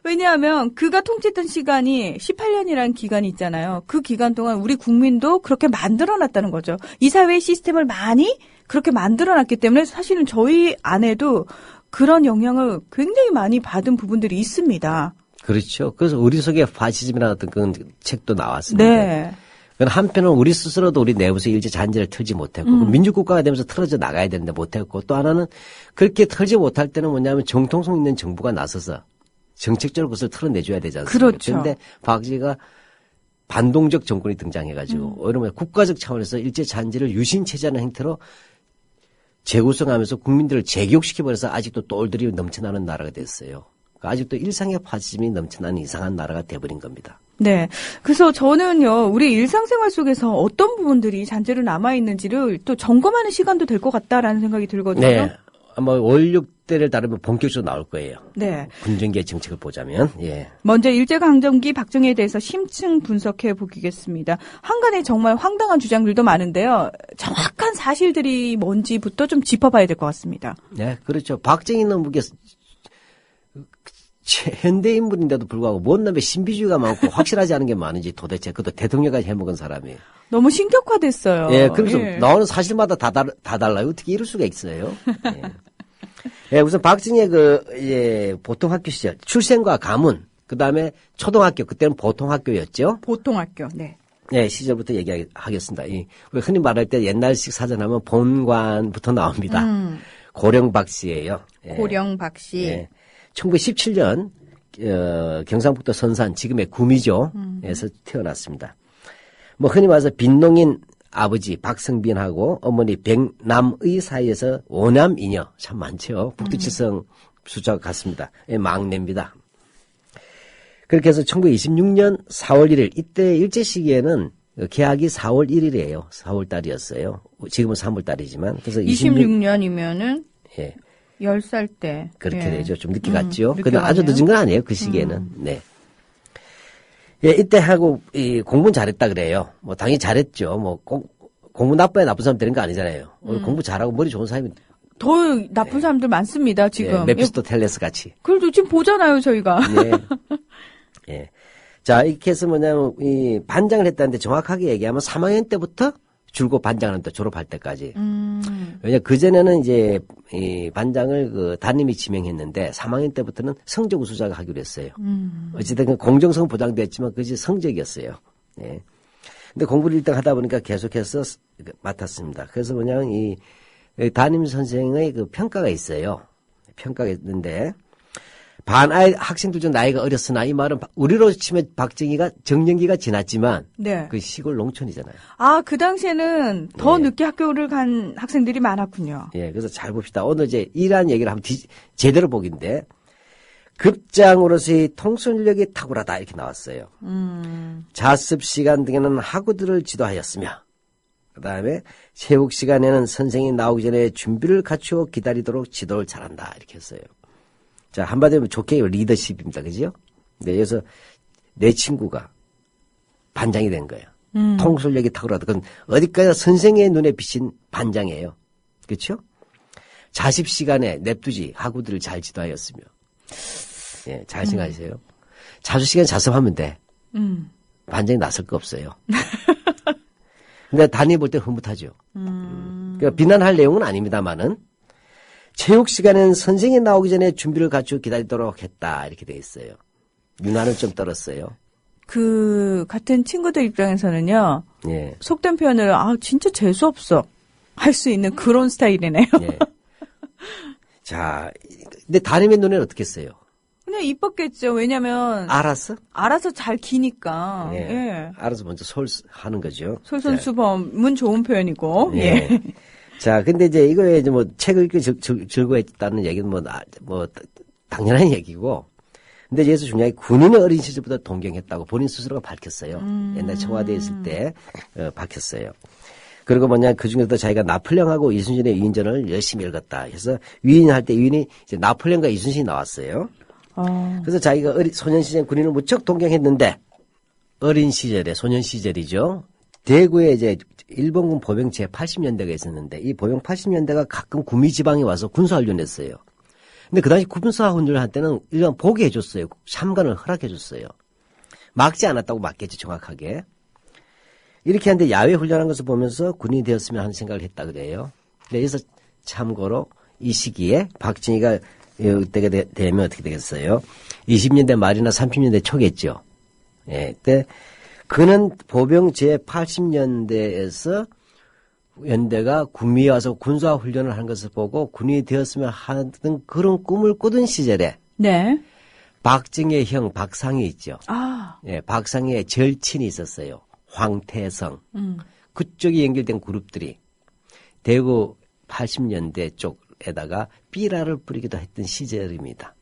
왜냐하면 그가 통치했던 시간이 18년이라는 기간이 있잖아요. 그 기간 동안 우리 국민도 그렇게 만들어놨다는 거죠. 이 사회의 시스템을 많이 그렇게 만들어놨기 때문에 사실은 저희 안에도 그런 영향을 굉장히 많이 받은 부분들이 있습니다. 그렇죠. 그래서 우리 속에 파시즘이라는 어떤 그런 책도 나왔습니다. 네. 한편은 우리 스스로도 우리 내부에서 일제 잔재를 털지 못했고 민주국가가 되면서 틀어져 나가야 되는데 못했고 또 하나는 그렇게 털지 못할 때는 뭐냐면 정통성 있는 정부가 나서서 정책적으로 그것을 털어내줘야 되지 않습니까? 그렇죠. 그런데 박지가 반동적 정권이 등장해가지고 오히려 국가적 차원에서 일제 잔재를 유신체제하는 행태로 재구성하면서 국민들을 재교육시켜버려서 아직도 똘들이 넘쳐나는 나라가 됐어요. 그러니까 아직도 일상의 파시즘이 넘쳐나는 이상한 나라가 돼버린 겁니다. 네. 그래서 저는요, 우리 일상생활 속에서 어떤 부분들이 잔재로 남아있는지를 또 점검하는 시간도 될 것 같다라는 생각이 들거든요. 네. 아마 5.16때를 다루면 본격적으로 나올 거예요. 네. 군정계의 정책을 보자면, 예. 먼저 일제강점기 박정희에 대해서 심층 분석해 보겠습니다. 한간에 정말 황당한 주장들도 많은데요. 정확한 사실들이 뭔지부터 좀 짚어봐야 될 것 같습니다. 네, 그렇죠. 박정희는 무게 현대인물인데도 불구하고 뭔 놈의 신비주의가 많고 확실하지 않은 게 많은지 도대체 그것도 대통령까지 해먹은 사람이. 너무 신격화됐어요. 예, 그래서 예. 나오는 사실마다 다 달라요. 어떻게 이럴 수가 있어요? 예. 예, 우선 박정희의 보통 학교 시절 출생과 가문, 그 다음에 초등학교, 그때는 보통 학교였죠. 보통학교, 네. 네, 시절부터 얘기하겠습니다. 우리 흔히 말할 때 옛날식 사전하면 본관부터 나옵니다. 고령박 씨예요. 예. 고령박 씨. 예. 1917년 경상북도 선산 지금의 구미조에서 태어났습니다. 뭐 흔히 말해서 빈농인 아버지 박성빈하고 어머니 백남의 사이에서 오남이녀 참 많죠. 북두칠성 숫자가 같습니다. 예, 막내입니다. 그렇게 해서 1926년 4월 1일 이때 일제 시기에는 개학이 4월 1일이에요. 4월 달이었어요. 지금은 3월 달이지만 그래서 26년이면은 예. 10살 때. 그렇게 예. 되죠. 좀 늦게 갔죠. 늦게 근데 아주 가네요. 늦은 건 아니에요. 그 시기에는. 네. 예, 이때 하고 공부는 잘했다 그래요. 뭐 당연히 잘했죠. 뭐 공부 나빠야 나쁜 사람 되는 거 아니잖아요. 공부 잘하고 머리 좋은 사람이 더 나쁜 사람들 많습니다, 지금. 예, 메피스토텔레스 같이. 그래도 지금 보잖아요, 저희가. 예. 예. 자, 이렇게 해서 뭐냐면 이 반장을 했다는데 정확하게 얘기하면 3학년 때부터 줄곧 반장을 한다. 졸업할 때까지. 왜냐 그전에는 이제 이 반장을 그 담임이 지명했는데 3학년 때부터는 성적 우수자가 하기로 했어요. 어쨌든 그 공정성 보장됐지만 그것이 성적이었어요. 예. 근데 공부를 1등 하다 보니까 계속해서 맡았습니다. 그래서 뭐냐면 이 담임 선생의 그 평가가 있어요. 평가가 있는데 학생들 중 나이가 어렸으나 이 말은 우리로 치면 박정희가 정년기가 지났지만 네. 그 시골 농촌이잖아요. 아, 그 당시에는 더 네. 늦게 학교를 간 학생들이 많았군요. 예, 그래서 잘 봅시다. 오늘 이제 이러한 얘기를 한번 제대로 보기인데 급장으로서의 통솔력이 탁월하다 이렇게 나왔어요. 자습 시간 등에는 학우들을 지도하였으며 그다음에 체육 시간에는 선생이 나오기 전에 준비를 갖추어 기다리도록 지도를 잘한다 이렇게 했어요. 자, 한마디로 좋게 리더십입니다. 그죠? 네, 그래서 내 친구가 반장이 된 거예요. 통솔력이 탁월하다. 그건 어디까지나 선생의 눈에 비친 반장이에요. 그렇죠? 자습 시간에 냅두지 학우들을 잘 지도하였으며. 예, 잘 생각하세요. 자습 시간에 자습하면 돼. 반장이 나설 거 없어요. 근데 담임 볼 때 흐뭇하죠. 그러니까 비난할 내용은 아닙니다만은 체육 시간에는 선생이 나오기 전에 준비를 갖추고 기다리도록 했다 이렇게 돼 있어요. 윤활은 좀 떨었어요. 그 같은 친구들 입장에서는요. 예. 속된 표현을 진짜 재수 없어 할 수 있는 그런 스타일이네요. 예. 자, 근데 담임의 눈에는 어떻게 했어요? 그냥 이뻤겠죠. 왜냐면 알았어? 알아서 잘 기니까. 예. 예. 알아서 먼저 하는 거죠. 솔선수범은 좋은 표현이고. 예. 예. 자, 근데 이제 이거에 이제 뭐 책을 읽기 즐거워했다는 얘기는 뭐 당연한 얘기고. 근데 여기서 중요한 게 군인의 어린 시절부터 동경했다고 본인 스스로가 밝혔어요. 옛날 청와대에 있을 때 밝혔어요. 그리고 그 중에서도 자기가 나폴레옹하고 이순신의 위인전을 열심히 읽었다. 그래서 위인할 때 위인이 이제 나폴레옹과 이순신이 나왔어요. 그래서 자기가 소년 시절 군인을 무척 동경했는데 어린 시절에 소년 시절이죠. 대구에 이제 일본군 보병 제80년대가 있었는데 이 보병 80년대가 가끔 구미 지방에 와서 군사훈련했어요. 근데 그 당시 군사 훈련을 할 때는 일반 보게 해줬어요. 참관을 허락해줬어요. 막지 않았다고 맞겠지, 정확하게. 이렇게 하는데 야외 훈련한 것을 보면서 군인이 되었으면 하는 생각을 했다 그래요. 그래서 참고로 이 시기에 박정희가 이때가 되면 어떻게 되겠어요? 20년대 말이나 30년대 초겠죠. 예, 그때 그는 보병 제80년대에서 연대가 군미에 와서 군사 훈련을 하는 것을 보고 군인이 되었으면 하는 그런 꿈을 꾸던 시절에 네. 박정희의 형 박상희 있죠. 아. 예, 박상희의 절친이 있었어요. 황태성. 그쪽이 연결된 그룹들이 대구 80년대 쪽에다가 삐라를 뿌리기도 했던 시절입니다.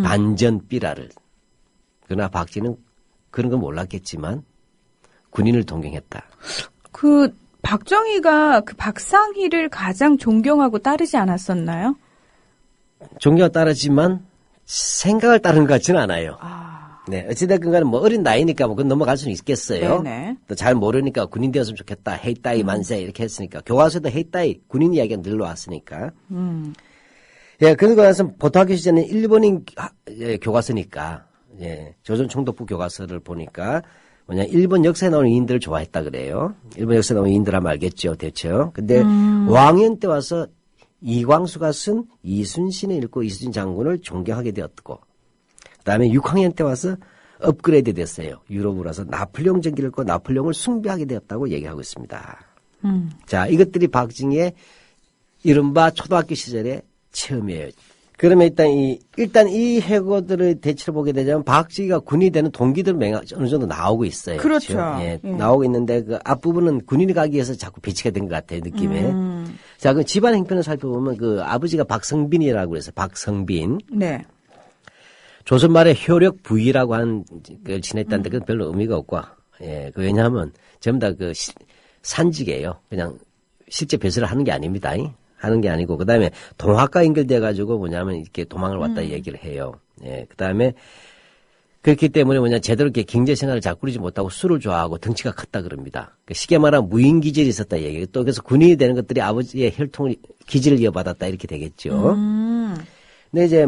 반전 삐라를. 그러나 박진은 그런 건 몰랐겠지만 군인을 동경했다. 그 박정희가 그 박상희를 가장 존경하고 따르지 않았었나요? 존경을 따르지만 생각을 따르는 것 같지는 않아요. 네, 어찌됐건 간에 뭐 어린 나이니까 뭐 그건 넘어갈 수는 있겠어요. 네네. 또 잘 모르니까 군인 되었으면 좋겠다. 헤이따이 만세 이렇게 했으니까. 교과서에도 헤이따이 군인 이야기가 늘러왔으니까. 예, 그러고 나서 보통학교 시절에는 일본인 교과서니까, 예, 조선 총독부 교과서를 보니까 뭐냐, 일본 역사에 나오는 인들을 좋아했다 그래요. 일본 역사에 나오는 인들 하면 알겠죠, 대체요. 근데 왕연 때 와서 이광수가 쓴 이순신을 읽고 이순신 장군을 존경하게 되었고, 그 다음에 6학년 때 와서 업그레이드 됐어요. 유럽으로 와서 나폴레옹 전기를 읽고 나폴레옹을 숭배하게 되었다고 얘기하고 있습니다. 자, 이것들이 박정희의 이른바 초등학교 시절의 체험이에요. 그러면 일단 이 해고들을 대체로 보게 되자면 박정희가 군인이 되는 동기들 어느 정도 나오고 있어요. 그렇죠. 예, 나오고 있는데 그 앞부분은 군인이 가기 위해서 자꾸 배치가 된 것 같아요, 느낌에. 자, 그 집안 형편을 살펴보면 그 아버지가 박성빈이라고 해서 박성빈. 네. 조선 말에 효력 부위라고 하는 걸 지냈다는데 그건 별로 의미가 없고, 예, 그 왜냐하면 전부 다 그 산직이에요. 그냥 실제 배설을 하는 게 아닙니다. 하는 게 아니고, 그 다음에 동학과 연결돼가지고 뭐냐면 이렇게 도망을 왔다 얘기를 해요. 예, 그 다음에 그렇기 때문에 뭐냐 제대로 이렇게 경제 생활을 잘 꾸리지 못하고 술을 좋아하고 덩치가 컸다 그럽니다. 쉽게 말하면 무인 기질이 있었다 얘기예요. 또 그래서 군인이 되는 것들이 아버지의 혈통을 기질을 이어받았다 이렇게 되겠죠. 근데 이제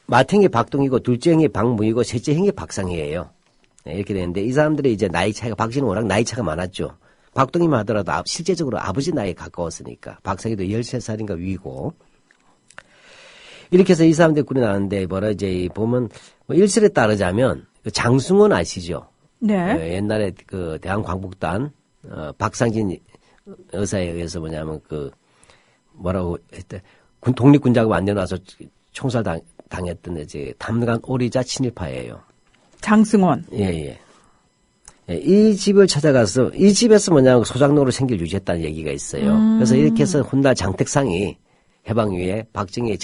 맏형이 박동이고 둘째 형이 박무이고 셋째 형이 박상희예요. 네, 이렇게 되는데 이 사람들이 이제 나이 차이가 박진은 워낙 나이 차가 많았죠. 박동희만 하더라도 실제적으로 아버지 나이에 가까웠으니까 박상희도 13살인가 위고 이렇게 해서 이 사람들이 군에 나왔는데 뭐라 이제 보면 뭐 일설에 따르자면 그 장승원 아시죠? 네. 옛날에 그 대한광복단 박상진 의사에 의해서 뭐냐면 그 뭐라고 했대 독립군자가 만들어놔서 총살 당했던 이제 담강 오리자 친일파예요. 장승원. 예. 이 집을 찾아가서 이 집에서 뭐냐면 소장로로 생계를 유지했다는 얘기가 있어요. 그래서 이렇게 해서 훗날 장택상이 해방 이후에 박정희의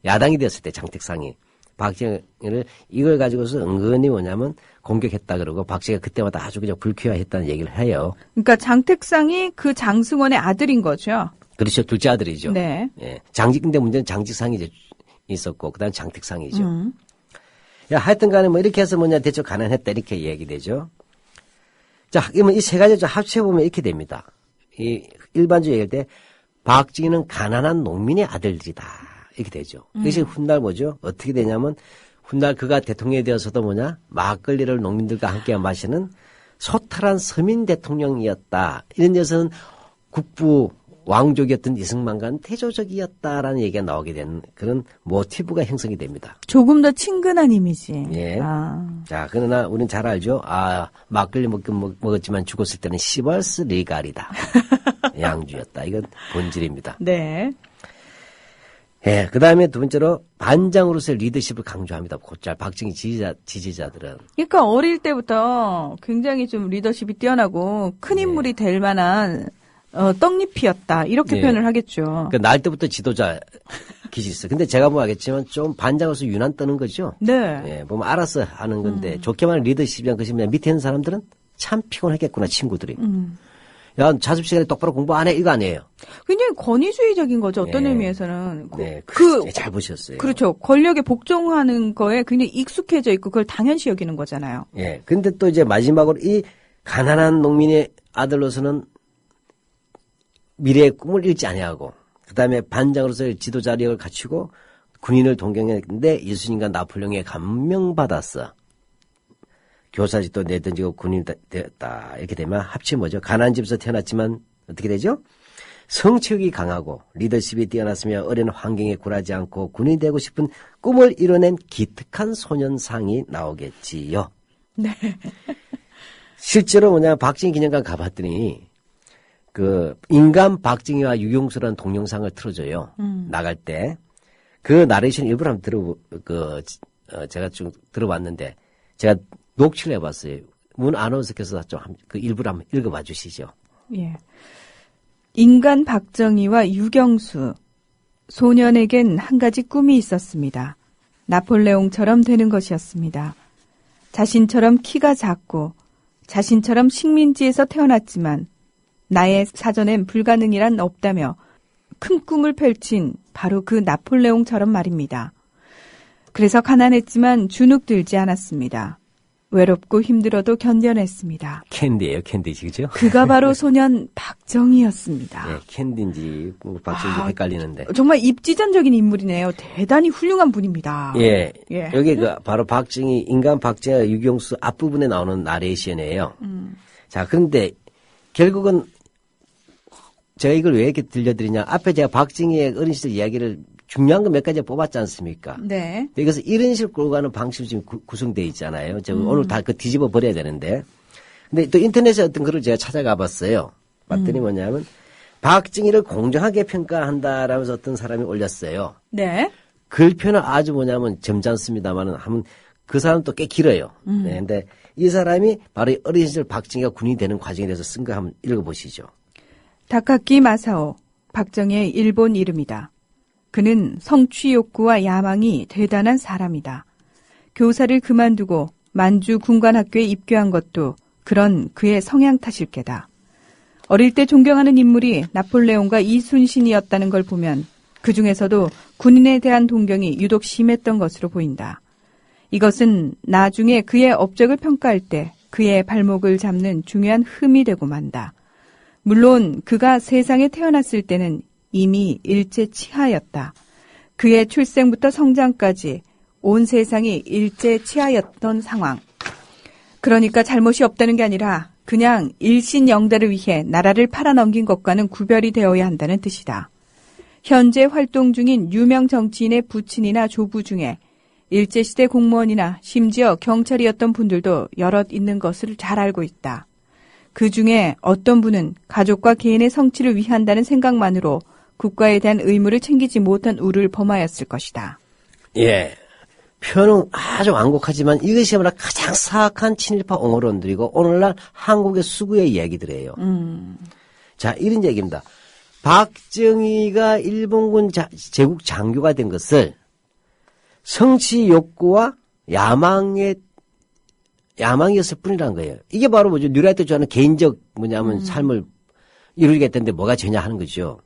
야당이 됐을 때 장택상이 박정희를 이걸 가지고서 은근히 뭐냐면 공격했다 그러고 박정희가 그때마다 아주 그냥 불쾌해했다는 얘기를 해요. 그러니까 장택상이 그 장승원의 아들인 거죠. 그렇죠. 둘째 아들이죠. 네. 예. 근데 문제는 장직상이 이제 있었고 그다음 장택상이죠. 야, 하여튼 간에 뭐 이렇게 해서 뭐냐 대충 가난했다 이렇게 얘기되죠. 자, 그러면 이 세 가지 좀 합쳐보면 이렇게 됩니다. 이 일반적으로 얘기할 때 박정희는 가난한 농민의 아들들이다. 이렇게 되죠. 이것이 훗날 뭐죠? 어떻게 되냐면 훗날 그가 대통령이 되어서도 뭐냐 막걸리를 농민들과 함께 마시는 소탈한 서민 대통령이었다. 이런 데서는 국부 왕족이었던 이승만과는 태조적이었다라는 얘기가 나오게 되는 그런 모티브가 형성이 됩니다. 조금 더 친근한 이미지. 예. 아. 자, 그러나 우리는 잘 알죠. 막걸리 먹었지만 죽었을 때는 시벌스 리갈이다. 양주였다. 이건 본질입니다. 네. 예. 그 다음에 두 번째로 반장으로서의 리더십을 강조합니다. 곧잘 박정희 지지자들은. 그러니까 어릴 때부터 굉장히 좀 리더십이 뛰어나고 큰 인물이 될 만한 떡잎이었다. 이렇게 예. 표현을 하겠죠. 그러니까 날 때부터 지도자 기질이 있어요. 근데 제가 보면 알겠지만 좀 반장으로서 유난 떠는 거죠. 네. 예, 보면 알아서 하는 건데 좋게 말하면 리더십이란 것이 뭐냐 밑에 있는 사람들은 참 피곤했겠구나 친구들이. 야 자습 시간에 똑바로 공부 안 해 이거 아니에요. 굉장히 권위주의적인 거죠. 어떤 네. 의미에서는. 네, 잘 보셨어요. 그렇죠. 권력에 복종하는 거에 굉장히 익숙해져 있고 그걸 당연시 여기는 거잖아요. 예. 근데 또 이제 마지막으로 이 가난한 농민의 아들로서는 미래의 꿈을 잃지 아니하고 그다음에 반장으로서의 지도 자력을 갖추고 군인을 동경했는데 이순신과 나폴레옹에 감명받았어. 교사직도 내던지고 군인이 되었다. 이렇게 되면 합치면 뭐죠? 가난한 집에서 태어났지만 어떻게 되죠? 성취욕이 강하고 리더십이 뛰어났으며 어린 환경에 굴하지 않고 군인이 되고 싶은 꿈을 이뤄낸 기특한 소년상이 나오겠지요. 네. 실제로 뭐냐 박정희 기념관 가봤더니 그 인간 박정희와 유경수라는 동영상을 틀어줘요. 나갈 때 그 나레이션 일부러 한번 제가 좀 들어봤는데 제가 녹취를 해봤어요. 문 아나운서께서 좀 그 일부러 한번 읽어봐 주시죠. 예. 인간 박정희와 유경수. 소년에겐 한 가지 꿈이 있었습니다. 나폴레옹처럼 되는 것이었습니다. 자신처럼 키가 작고 자신처럼 식민지에서 태어났지만 나의 사전엔 불가능이란 없다며 큰 꿈을 펼친 바로 그 나폴레옹처럼 말입니다. 그래서 가난했지만 주눅들지 않았습니다. 외롭고 힘들어도 견뎌냈습니다. 캔디예요, 캔디지, 그죠? 그가 바로 소년 박정희였습니다. 네, 캔디인지 박정희인지 헷갈리는데. 정말 입지전적인 인물이네요. 대단히 훌륭한 분입니다. 예, 예. 여기 바로 박정희, 인간 박정희와 유경수 앞부분에 나오는 나레이션이에요. 자, 그런데 결국은 제가 이걸 왜 이렇게 들려드리냐. 앞에 제가 박정희의 어린 시절 이야기를 중요한 거 몇 가지 뽑았지 않습니까? 네. 여기서 이런 식으로 끌고 가는 방식으로 지금 구성되어 있잖아요. 제가 오늘 다 그 뒤집어 버려야 되는데. 근데 또 인터넷에 어떤 글을 제가 찾아가 봤어요. 봤더니 뭐냐면 박정희를 공정하게 평가한다라면서 어떤 사람이 올렸어요. 네. 글표는 아주 뭐냐면 점잖습니다만은 하면 그 사람도 꽤 길어요. 네, 근데 이 사람이 바로 어린 시절 박정희가 군인이 되는 과정에 대해서 쓴 거 한번 읽어보시죠. 다카키 마사오, 박정희의 일본 이름이다. 그는 성취 욕구와 야망이 대단한 사람이다. 교사를 그만두고 만주 군관학교에 입교한 것도 그런 그의 성향 탓일 게다. 어릴 때 존경하는 인물이 나폴레옹과 이순신이었다는 걸 보면 그 중에서도 군인에 대한 동경이 유독 심했던 것으로 보인다. 이것은 나중에 그의 업적을 평가할 때 그의 발목을 잡는 중요한 흠이 되고 만다. 물론 그가 세상에 태어났을 때는 이미 일제치하였다. 그의 출생부터 성장까지 온 세상이 일제치하였던 상황. 그러니까 잘못이 없다는 게 아니라 그냥 일신영대를 위해 나라를 팔아넘긴 것과는 구별이 되어야 한다는 뜻이다. 현재 활동 중인 유명 정치인의 부친이나 조부 중에 일제시대 공무원이나 심지어 경찰이었던 분들도 여럿 있는 것을 잘 알고 있다. 그 중에 어떤 분은 가족과 개인의 성취를 위한다는 생각만으로 국가에 대한 의무를 챙기지 못한 우를 범하였을 것이다. 예. 표현은 아주 완곡하지만 이것이야말로 가장 사악한 친일파 옹호론들이고 오늘날 한국의 수구의 이야기들이에요. 자, 이런 얘기입니다. 박정희가 일본군 제국 장교가 된 것을 성취 욕구와 야망이었을 뿐이라는 거예요. 이게 바로 뭐죠? 뉴라이트 좋아하는 개인적 삶을 이루겠다는데 뭐가 죄냐 하는 거죠.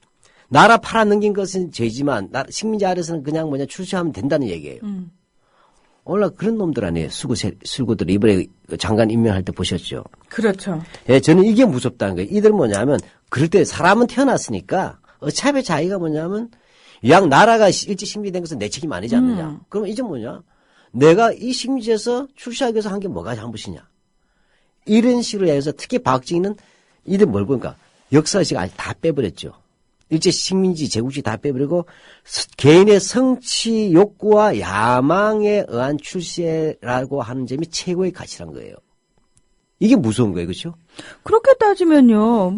나라 팔아넘긴 것은 죄지만 식민지 아래서는 그냥 출세하면 된다는 얘기예요. 오늘날 그런 놈들 아니에요. 술구들 이번에 장관 임명할 때 보셨죠. 그렇죠. 예, 저는 이게 무섭다는 거예요. 이들은 뭐냐면 그럴 때 사람은 태어났으니까 어차피 자기가 양 나라가 일제 식민지된 것은 내 책임 아니지 않느냐. 그러면 이제 내가 이 식민지에서 출세하기 위해서 한 게 뭐가 잘못이냐. 이런 식으로 해서 특히 박정희는 이들 뭘 보니까 역사의식 아직 다 빼버렸죠. 일제 식민지 제국주의 다 빼버리고 개인의 성취 욕구와 야망에 의한 출세라고 하는 점이 최고의 가치란 거예요. 이게 무서운 거예요. 그렇죠? 그렇게 따지면요.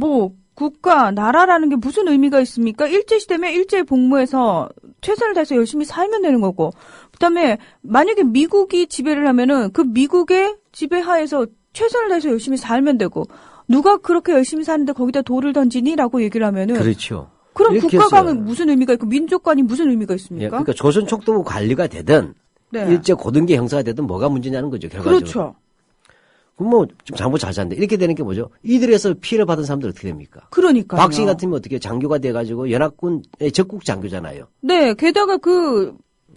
국가, 나라라는 게 무슨 의미가 있습니까? 일제시대면 일제에 복무해서 최선을 다해서 열심히 살면 되는 거고, 그다음에 만약에 미국이 지배를 하면은 그 미국의 지배하에서 최선을 다해서 열심히 살면 되고, 누가 그렇게 열심히 사는데 거기다 돌을 던지니라고 얘기를 하면은 그렇죠. 그럼 국가관은 무슨 의미가 있고 민족관이 무슨 의미가 있습니까? 예, 그러니까 조선 촉도부 관리가 되든 네. 일제 고등계 형사가 되든 뭐가 문제냐는 거죠. 결과적으로. 그렇죠. 그럼 좀 장부 잘 잤는데 이렇게 되는 게 뭐죠? 이들에서 피해를 받은 사람들 어떻게 됩니까? 그러니까요. 박정희 같으면 어떻게 장교가 돼가지고 연합군 적국 장교잖아요. 네, 게다가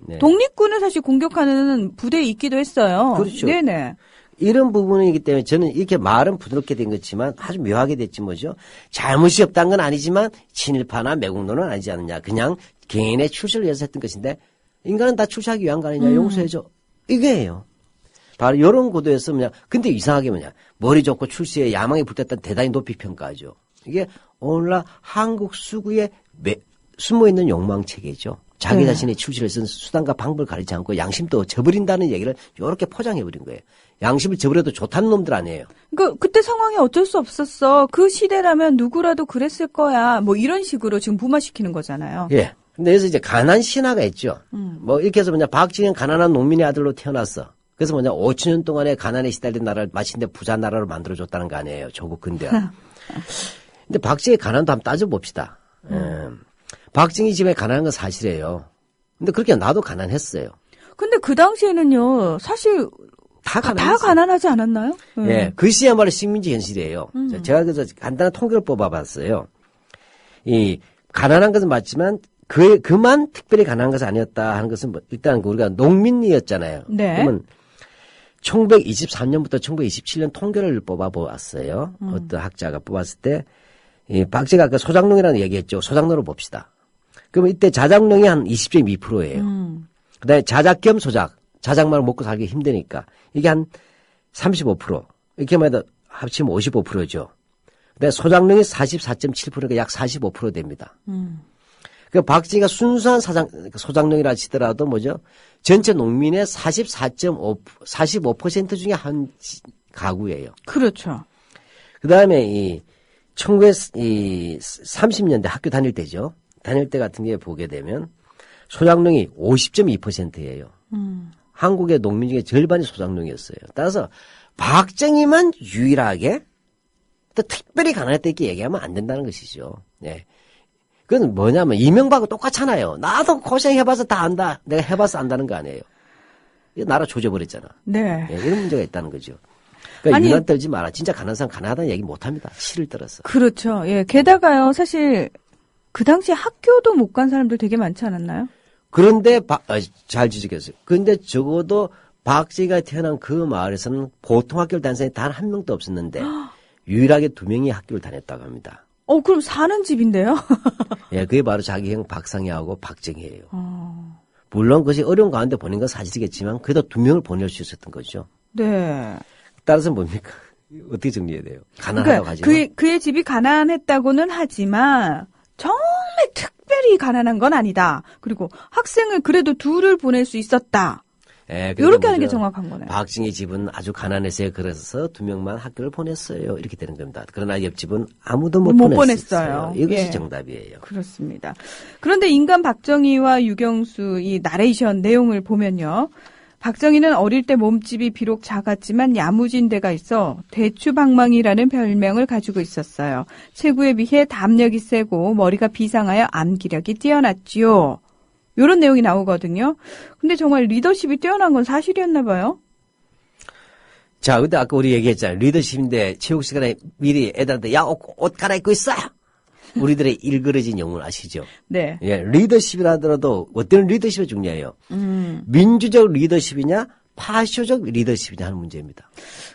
네. 독립군을 사실 공격하는 부대에 있기도 했어요. 그렇죠. 네네. 이런 부분이기 때문에 저는 이렇게 말은 부드럽게 된 거지만 아주 묘하게 됐지 뭐죠. 잘못이 없다는 건 아니지만 친일파나 매국노는 아니지 않느냐. 그냥 개인의 출세를 위해서 했던 것인데 인간은 다 출세하기 위한 거 아니냐. 용서해줘. 이게예요. 바로 이런 구도에서 뭐냐. 근데 이상하게 뭐냐. 머리 좋고 출세에 야망이 불탔다는 대단히 높이 평가하죠. 이게 오늘날 한국 수구의 숨어있는 욕망체계죠. 자기 자신의 출시를 쓴 수단과 방법을 가리지 않고 양심도 저버린다는 얘기를 이렇게 포장해버린 거예요. 양심을 저버려도 좋다는 놈들 아니에요. 그때 상황이 어쩔 수 없었어. 그 시대라면 누구라도 그랬을 거야. 뭐 이런 식으로 지금 부마시키는 거잖아요. 예. 근데 여기서 이제 가난 신화가 있죠. 뭐 이렇게 해서 뭐냐 박정희는 가난한 농민의 아들로 태어났어. 그래서 뭐냐 5천년 동안에 가난에 시달린 나라를 마침내 부자 나라로 만들어줬다는 거 아니에요. 조국 근대화. 근데 박정희 가난도 한번 따져봅시다. 박정희 집에 가난한 건 사실이에요. 근데 그렇게 나도 가난했어요. 근데 그 당시에는요, 사실 다 가난하지 않았나요? 예, 그 시야말로 식민지 현실이에요. 제가 그래서 간단한 통계를 뽑아봤어요. 이 가난한 것은 맞지만 그만 특별히 가난한 것은 아니었다 하는 것은 뭐 일단 우리가 농민이었잖아요. 네. 그러면 1923년부터 1927년 통계를 뽑아보았어요. 어떤 학자가 뽑았을 때, 이 박제가 아까 소작농이라는 얘기했죠. 소작농으로 봅시다. 그러면 이때 자작농이 한 20.2%예요. 그 다음에 자작 겸 소작. 자작만 먹고 살기 힘드니까. 이게 한 35%. 이렇게 말해도 합치면 55%죠. 그 다음에 소작농이 44.7%가 약 45% 됩니다. 그 박정희가 순수한 소작농이라 치더라도 뭐죠? 전체 농민의 45% 중에 한 가구예요. 그렇죠. 그 다음에 이 1930년대 학교 다닐 때죠. 다닐 때 같은 게 보게 되면 소작농이 50.2%예요. 한국의 농민 중에 절반이 소작농이었어요. 따라서 박정희만 유일하게 또 특별히 가난했다 이렇게 얘기하면 안 된다는 것이죠. 네. 그건 뭐냐면 이명박하고 똑같잖아요. 나도 고생해봐서 다 안다. 내가 해봐서 안다는 거 아니에요. 이거 나라 조져버렸잖아. 네. 네, 이런 문제가 있다는 거죠. 그러니까 유난 떨지 마라. 진짜 가난한 사람 가난하다는 얘기 못합니다. 시를 떨어서. 그렇죠. 예. 게다가요, 사실 그 당시에 학교도 못 간 사람들 되게 많지 않았나요? 그런데 잘 지적했어요. 그런데 적어도 박정희가 태어난 그 마을에서는 보통 학교를 다닌 사람이 단 한 명도 없었는데 유일하게 2명이 학교를 다녔다고 합니다. 그럼 사는 집인데요? 예, 그게 바로 자기 형 박상희하고 박정희예요. 물론 그것이 어려운 가운데 보낸 건 사실이겠지만 그래도 2명을 보낼 수 있었던 거죠. 네. 따라서 뭡니까? 어떻게 정리해야 돼요? 가난하다고 하지만. 그의 집이 가난했다고는 하지만 정말 특별히 가난한 건 아니다. 그리고 학생을 그래도 둘을 보낼 수 있었다. 예, 이렇게 하는 게 정확한 거네요. 박정희 집은 아주 가난했어요. 그래서 2명만 학교를 보냈어요. 이렇게 되는 겁니다. 그러나 옆집은 아무도 못 보냈어요. 이것이 예. 정답이에요. 그렇습니다. 그런데 인간 박정희와 유경수 이 나레이션 내용을 보면요. 박정희는 어릴 때 몸집이 비록 작았지만 야무진 데가 있어 대추방망이라는 별명을 가지고 있었어요. 체구에 비해 담력이 세고 머리가 비상하여 암기력이 뛰어났지요. 이런 내용이 나오거든요. 근데 정말 리더십이 뛰어난 건 사실이었나 봐요. 자, 근데 아까 우리 얘기했잖아요. 리더십인데 체육 시간에 미리 애들한테 야, 옷 갈아입고 있어! 우리들의 일그러진 영혼 아시죠? 네. 예, 리더십이라 하더라도 어떤 리더십이 중요해요. 민주적 리더십이냐 파쇼적 리더십이냐 하는 문제입니다.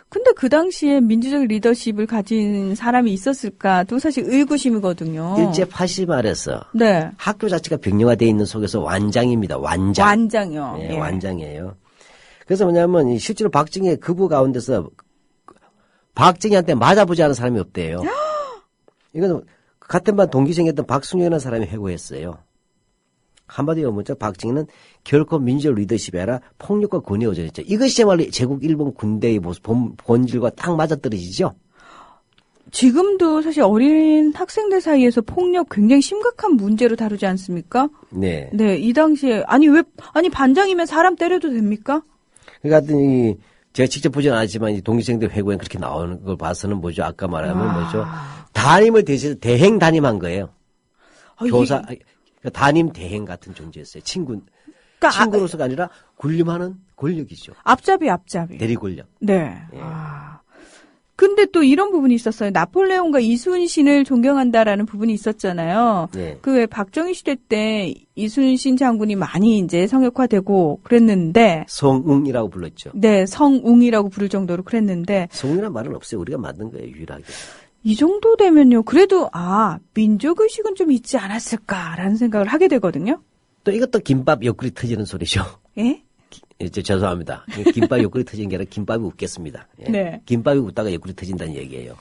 근데 그 당시에 민주적 리더십을 가진 사람이 있었을까도 사실 의구심이거든요. 일제 파시즘 아래서 네. 학교 자체가 병력화되어 있는 속에서 완장입니다. 완장. 완장이요. 예, 예. 완장이에요. 그래서 뭐냐면 실제로 박정희의 그부 가운데서 박정희한테 맞아보지 않은 사람이 없대요. 이건 같은 반 동기생이었던 박순영이라는 사람이 해고했어요. 한마디로 뭐죠? 박정희는 결코 민주적 리더십이 아니라 폭력과 권위에 오전했죠. 이것이야말로 제국 일본 군대의 모습, 본질과 딱 맞아떨어지죠? 지금도 사실 어린 학생들 사이에서 폭력 굉장히 심각한 문제로 다루지 않습니까? 네. 네, 이 당시에 아니 반장이면 사람 때려도 됩니까? 그러니까 제가 직접 보진 않았지만 이 동기생들 회고에 그렇게 나오는 걸 봐서는 뭐죠? 아까 말하면 뭐죠? 담임을 대신해서 대행 담임한 거예요. 교사, 담임 대행 같은 존재였어요. 그러니까 친구로서가 아니라 군림하는 권력이죠. 앞잡이. 대리 권력. 네. 예. 근데 또 이런 부분이 있었어요. 나폴레옹과 이순신을 존경한다라는 부분이 있었잖아요. 네. 그 왜 박정희 시대 때 이순신 장군이 많이 이제 성역화되고 그랬는데, 성웅이라고 불렀죠. 네, 성웅이라고 부를 정도로 그랬는데, 성웅이라는 말은 없어요. 우리가 만든 거예요, 유일하게. 이 정도 되면요. 그래도, 민족의식은 좀 있지 않았을까라는 생각을 하게 되거든요. 또 이것도 김밥 옆구리 터지는 소리죠. 예? 죄송합니다. 김밥 옆구리 터지는 게 아니라 김밥이 웃겠습니다. 예. 네. 김밥이 웃다가 옆구리 터진다는 얘기예요.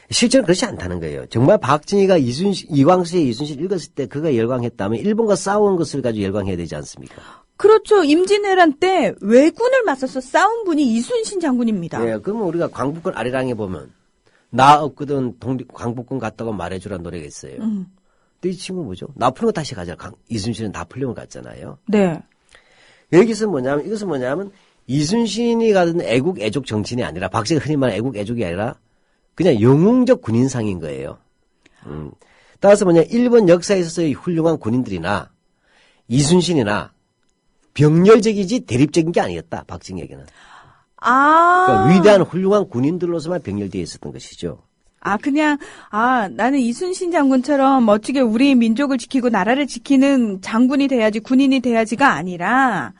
실제로 그렇지 않다는 거예요. 정말 박정희가 이광수의 이순신 읽었을 때 그가 열광했다면 일본과 싸운 것을 가지고 열광해야 되지 않습니까? 그렇죠. 임진왜란 때 왜군을 맞서서 싸운 분이 이순신 장군입니다. 예, 그러면 우리가 광복군 아리랑에 보면 나 없거든 광복군 갔다고 말해주라는 노래가 있어요. 근데 이 친구 뭐죠? 나폴레옹 다시 가자. 이순신은 나폴레옹을 갔잖아요. 네. 이것은 뭐냐면 이순신이 가던 애국 애족 정신이 아니라 박정희가 흔히 말하는 애국 애족이 아니라 그냥 영웅적 군인상인 거예요. 따라서 일본 역사에 있어서의 훌륭한 군인들이나 이순신이나 병렬적이지 대립적인 게 아니었다. 박정희에게는. 그러니까 위대한 훌륭한 군인들로서만 병렬되어 있었던 것이죠. 나는 이순신 장군처럼 멋지게 우리 민족을 지키고 나라를 지키는 장군이 돼야지, 군인이 돼야지가 아니라.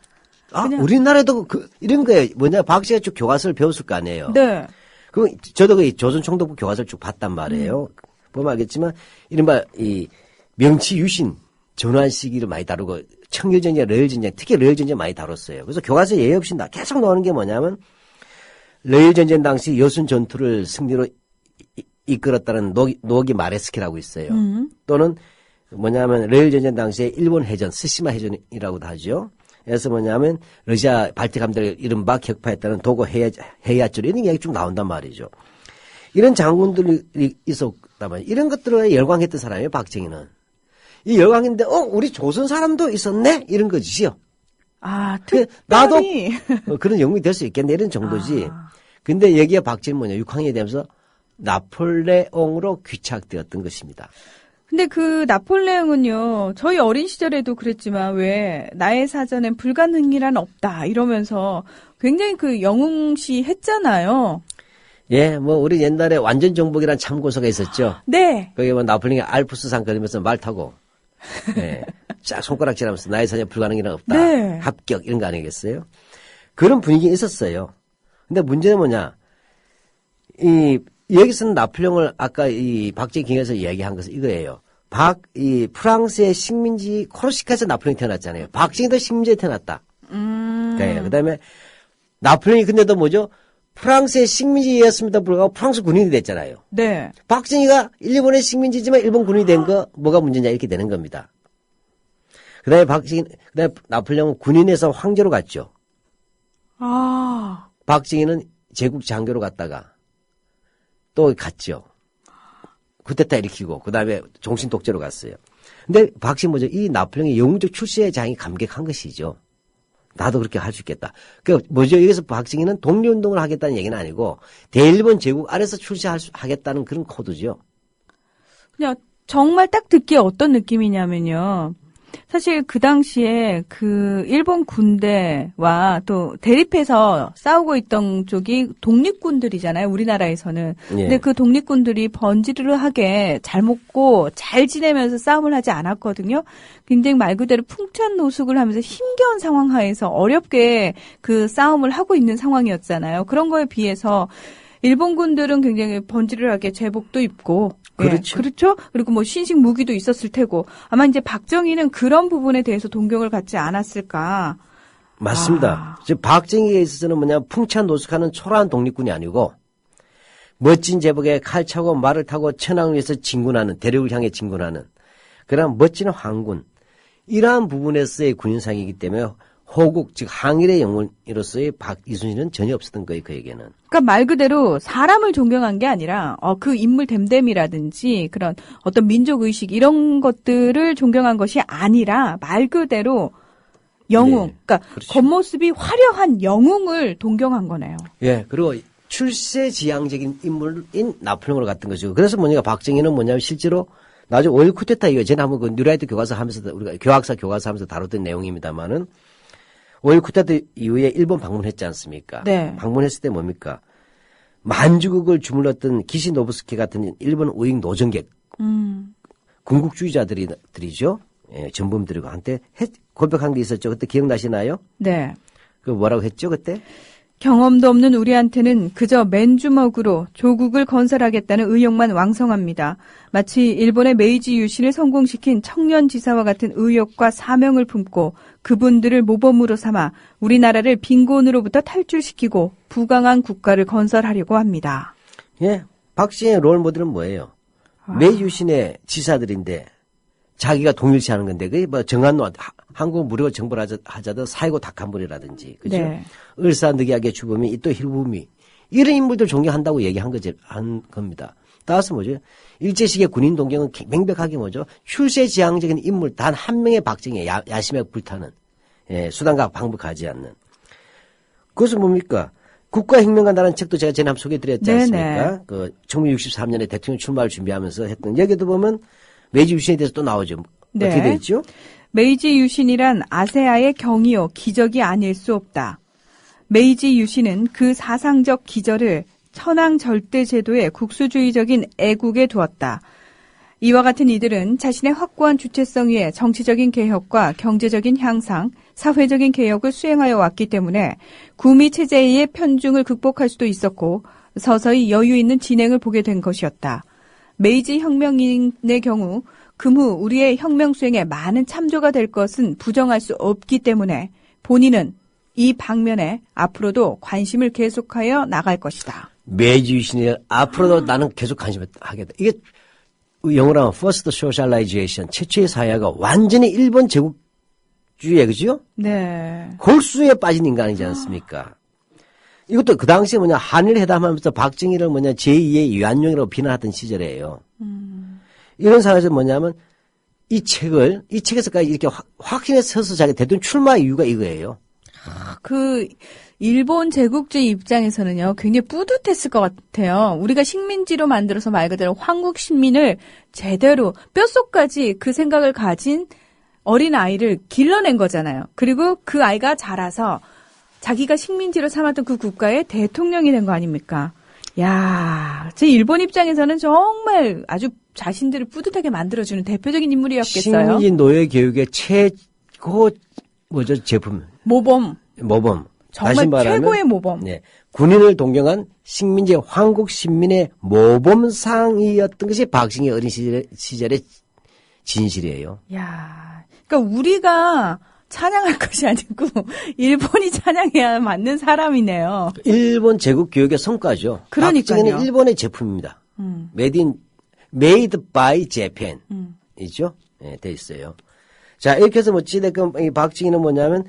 우리나라에도 이런 거예요. 박정희가 쭉 교과서를 배웠을 거 아니에요. 네. 저도 그 조선총독부 교과서를 쭉 봤단 말이에요. 보면 알겠지만, 이른바 명치 유신 전환 시기를 많이 다루고, 청일전쟁, 러일전쟁, 특히 러일전쟁 많이 다뤘어요. 그래서 교과서 예의 없이 계속 나오는 게 뭐냐면, 러일전쟁 당시 여순 전투를 승리로 이끌었다는 노기 마레스키라고 있어요. 또는 러일전쟁 당시에 일본 해전, 스시마 해전이라고도 하죠. 그래서 러시아 발틱 함대를 이른바 격파했다는 도고 헤야줄 이런 얘기 쭉 나온단 말이죠. 이런 장군들이 있었다면 이런 것들에 열광했던 사람이에요, 박정희는. 이 열광했는데, 우리 조선 사람도 있었네? 이런 거지요. 특별히. 나도 그런 영웅이 될 수 있겠네, 이런 정도지. 근데 여기에 박정희는 6학년이 되면서 나폴레옹으로 귀착되었던 것입니다. 근데 그 나폴레옹은요, 저희 어린 시절에도 그랬지만 왜 나의 사전엔 불가능이란 없다 이러면서 굉장히 그 영웅시 했잖아요. 예, 우리 옛날에 완전 정복이라는 참고서가 있었죠. 네. 거기 나폴레옹이 알프스산 걸으면서 말 타고, 예, 쫙 손가락질하면서 나의 사전엔 불가능이란 없다. 네. 합격 이런 거 아니겠어요? 그런 분위기 있었어요. 근데 문제는 뭐냐? 여기서는 나폴레옹을 아까 박정희 경에서 이야기한 것은 이거예요. 프랑스의 식민지 코르시카에서 나폴레옹이 태어났잖아요. 박정희도 식민지에 태어났다. 네. 그 다음에 나폴레옹이 근데도 뭐죠? 프랑스의 식민지였음에도 불구하고 프랑스 군인이 됐잖아요. 네. 박정희가 일본의 식민지지만 일본 군인이 된 거 뭐가 문제냐 이렇게 되는 겁니다. 그 다음에 나폴레옹은 군인에서 황제로 갔죠. 박정희는 제국 장교로 갔다가 또 갔죠. 쿠데타 일으키고 그다음에 종신 독재로 갔어요. 근데 박정희 뭐죠? 이 나폴레옹의 영웅적 출세의 장이 감격한 것이죠. 나도 그렇게 할 수 있겠다. 여기서 박정희는 독립운동을 하겠다는 얘기는 아니고 대일본 제국 아래서 출세하겠다는 그런 코드죠. 그냥 정말 딱 듣기에 어떤 느낌이냐면요. 사실 그 당시에 그 일본 군대와 또 대립해서 싸우고 있던 쪽이 독립군들이잖아요. 우리나라에서는. 예. 근데 그 독립군들이 번지르르하게 잘 먹고 잘 지내면서 싸움을 하지 않았거든요. 굉장히 말 그대로 풍찬노숙을 하면서 힘겨운 상황 하에서 어렵게 그 싸움을 하고 있는 상황이었잖아요. 그런 거에 비해서 일본군들은 굉장히 번지르르하게 제복도 입고 그렇죠. 예, 그렇죠. 그리고 신식 무기도 있었을 테고 아마 이제 박정희는 그런 부분에 대해서 동경을 갖지 않았을까. 맞습니다. 즉 박정희에 있어서는 풍찬 노숙하는 초라한 독립군이 아니고 멋진 제복에 칼 차고 말을 타고 천황을 위해서 진군하는 대륙을 향해 진군하는 그런 멋진 황군 이러한 부분에서의 군인상이기 때문에 호국 즉 항일의 영웅으로서의 이순신은 전혀 없었던 거예요. 그에게는. 그러니까 말 그대로 사람을 존경한 게 아니라 그 인물 됨됨이라든지 그런 어떤 민족 의식 이런 것들을 존경한 것이 아니라 말 그대로 영웅. 네, 그러니까 그렇죠. 겉모습이 화려한 영웅을 동경한 거네요. 예. 그리고 출세지향적인 인물인 나폴레옹으로 갔던 것이고 그래서 박정희는 뭐냐면 실제로 나중에 5.1 쿠데타 이후에 저는 한번 그 뉴라이트 교과서 하면서 우리가 교학사 교과서 하면서 다뤘던 내용입니다만은 5.1 쿠데타 이후에 일본 방문했지 않습니까? 네. 방문했을 때 뭡니까? 만주국을 주물렀던 기시노부스케 같은 일본 우익 노정객, 군국주의자들이죠. 예, 전범들이고 한테 고백한 게 있었죠. 그때 기억나시나요? 네. 그 뭐라고 했죠, 그때? 경험도 없는 우리한테는 그저 맨주먹으로 조국을 건설하겠다는 의욕만 왕성합니다. 마치 일본의 메이지 유신을 성공시킨 청년 지사와 같은 의욕과 사명을 품고 그분들을 모범으로 삼아 우리나라를 빈곤으로부터 탈출시키고 부강한 국가를 건설하려고 합니다. 예, 박씨의 롤 모델은 뭐예요? 메이지 유신의 지사들인데 자기가 동일시하는 건데 그게 뭐 정한노 한국 무료 정벌 하자던 사이고 닭한불이라든지 그죠? 네. 을사늑약의 주범이 이또 히로부미 이런 인물들 존경한다고 얘기한 거지 한 겁니다. 따라서 뭐죠? 일제시기의 군인 동경은 명백하게 뭐죠? 출세지향적인 인물 단 한 명의 박정희에 야심에 불타는 예, 수단과 방법 가지 않는 그것은 뭡니까? 국가혁명가라는 책도 제가 전에 한번 소개해드렸지 않습니까? 그 1963년에 대통령 출마를 준비하면서 했던 여기도 보면 메이지 유신에 대해서 또 나오죠. 네. 어떻게 되어 있죠? 메이지 유신이란 아세아의 경이요 기적이 아닐 수 없다. 메이지 유신은 그 사상적 기절을 천황 절대제도의 국수주의적인 애국에 두었다. 이와 같은 이들은 자신의 확고한 주체성 위에 정치적인 개혁과 경제적인 향상, 사회적인 개혁을 수행하여 왔기 때문에 구미 체제의 편중을 극복할 수도 있었고 서서히 여유 있는 진행을 보게 된 것이었다. 메이지 혁명인의 경우 금후 우리의 혁명 수행에 많은 참조가 될 것은 부정할 수 없기 때문에 본인은 이 방면에 앞으로도 관심을 계속하여 나갈 것이다. 메이지 유신이 앞으로도 나는 계속 관심을 하겠다. 이게 영어로 하면 First Socialization, 최초의 사회가 완전히 일본 제국주의에 그죠? 네. 골수에 빠진 인간이지 않습니까? 이것도 그 당시에 뭐냐 한일 회담하면서 박정희를 뭐냐 제2의 위안용이라고 비난하던 시절이에요. 이런 상황에서 뭐냐면 이 책에서까지 이렇게 확신에 서서 자기 대통령 출마 이유가 이거예요. 그 일본 제국주의 입장에서는요 굉장히 뿌듯했을 것 같아요. 우리가 식민지로 만들어서 말 그대로 황국 식민을 제대로 뼛속까지 그 생각을 가진 어린 아이를 길러낸 거잖아요. 그리고 그 아이가 자라서 자기가 식민지로 삼았던 그 국가의 대통령이 된 거 아닙니까? 야, 제 일본 입장에서는 정말 아주 자신들을 뿌듯하게 만들어주는 대표적인 인물이었겠어요. 식민지 노예 교육의 최고 제품. 모범. 다시 정말 말하면, 최고의 모범. 네, 군인을 동경한 식민지 황국 신민의 모범상이었던 것이 박정희 어린 시절의 진실이에요. 야, 그러니까 우리가 찬양할 것이 아니고 일본이 찬양해야 맞는 사람이네요. 일본 제국 교육의 성과죠. 그러니까요. 박정희는 일본의 제품입니다. Made by Japan 이죠? 네, 돼 있어요. 자, 이렇게 해서 어찌됐건 이 박정희는 뭐냐면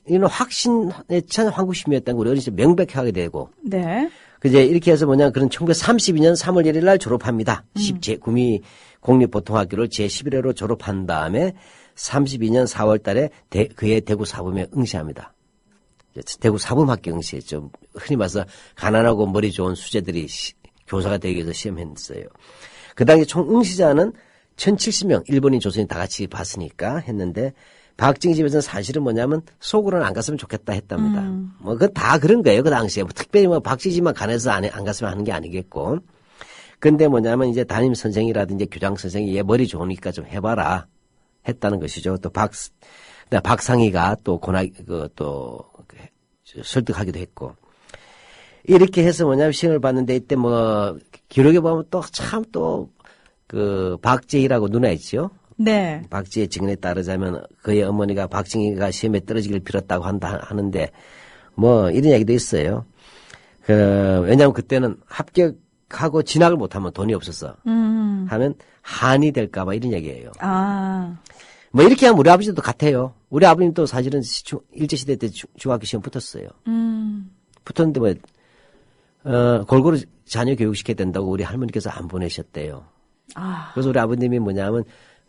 이런 확신에 찬 황국심이었다는 걸 어린 시절 명백하게 되고. 네. 그제 이렇게 해서 뭐냐 그런 1932년 3월 1일 날 졸업합니다. 구미 공립보통학교를 제11회로 졸업한 다음에 32년 4월 달에 그해 대구 사범에 응시합니다. 대구 사범학교 응시했죠. 흔히 말해서 가난하고 머리 좋은 수재들이 교사가 되기 위해서 시험했어요. 그 당시 총 응시자는 1070명 일본인 조선인 다 같이 봤으니까 했는데 박정희 집에서는 사실은 뭐냐면 속으로는 안 갔으면 좋겠다 했답니다. 뭐 그건 다 그런 거예요. 그 당시에 뭐 특별히 뭐 박정희 집만 간해서 안 갔으면 하는 게 아니겠고. 근데 뭐냐면 이제 담임 선생이라든지 교장 선생이 얘 머리 좋으니까 좀 해봐라 했다는 것이죠. 또 박상희가 또 설득하기도 했고. 이렇게 해서 뭐냐면 시험을 봤는데 이때 뭐 기록에 보면 또 참 또 박재희라고 누나 있죠. 네. 박지의 증언에 따르자면 그의 어머니가 박정희가 시험에 떨어지기를 빌었다고 하는데 뭐 이런 얘기도 있어요. 왜냐하면 그때는 합격하고 진학을 못하면 돈이 없어서 하면 한이 될까 봐 이런 얘기예요. 아. 뭐 이렇게 하면 우리 아버지도 같아요. 우리 아버님도 사실은 일제시대 때 중학교 시험 붙었어요. 붙었는데 뭐 골고루 자녀 교육시켜야 된다고 우리 할머니께서 안 보내셨대요. 아. 그래서 우리 아버님이 뭐냐면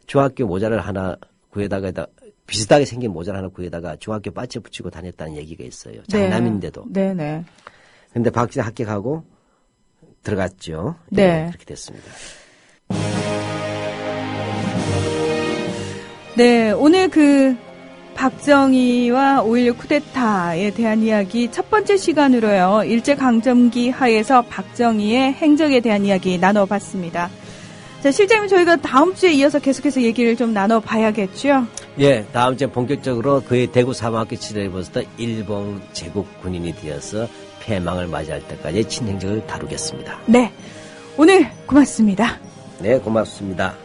중학교 모자를 하나 구해다가 비슷하게 생긴 모자를 하나 구해다가 중학교 바지 붙이고 다녔다는 얘기가 있어요. 장남인데도. 네네. 근데 박진희 합격하고 들어갔죠. 네. 그렇게 됐습니다. 네, 오늘 박정희와 5.16 쿠데타에 대한 이야기 첫 번째 시간으로요. 일제강점기 하에서 박정희의 행적에 대한 이야기 나눠봤습니다. 자, 실장님 저희가 다음 주에 이어서 계속해서 얘기를 좀 나눠봐야겠죠? 예, 다음 주에 본격적으로 그의 대구 사막의 치료에서부터 일본 제국 군인이 되어서 폐망을 맞이할 때까지 친행적을 다루겠습니다. 네, 오늘 고맙습니다. 네, 고맙습니다.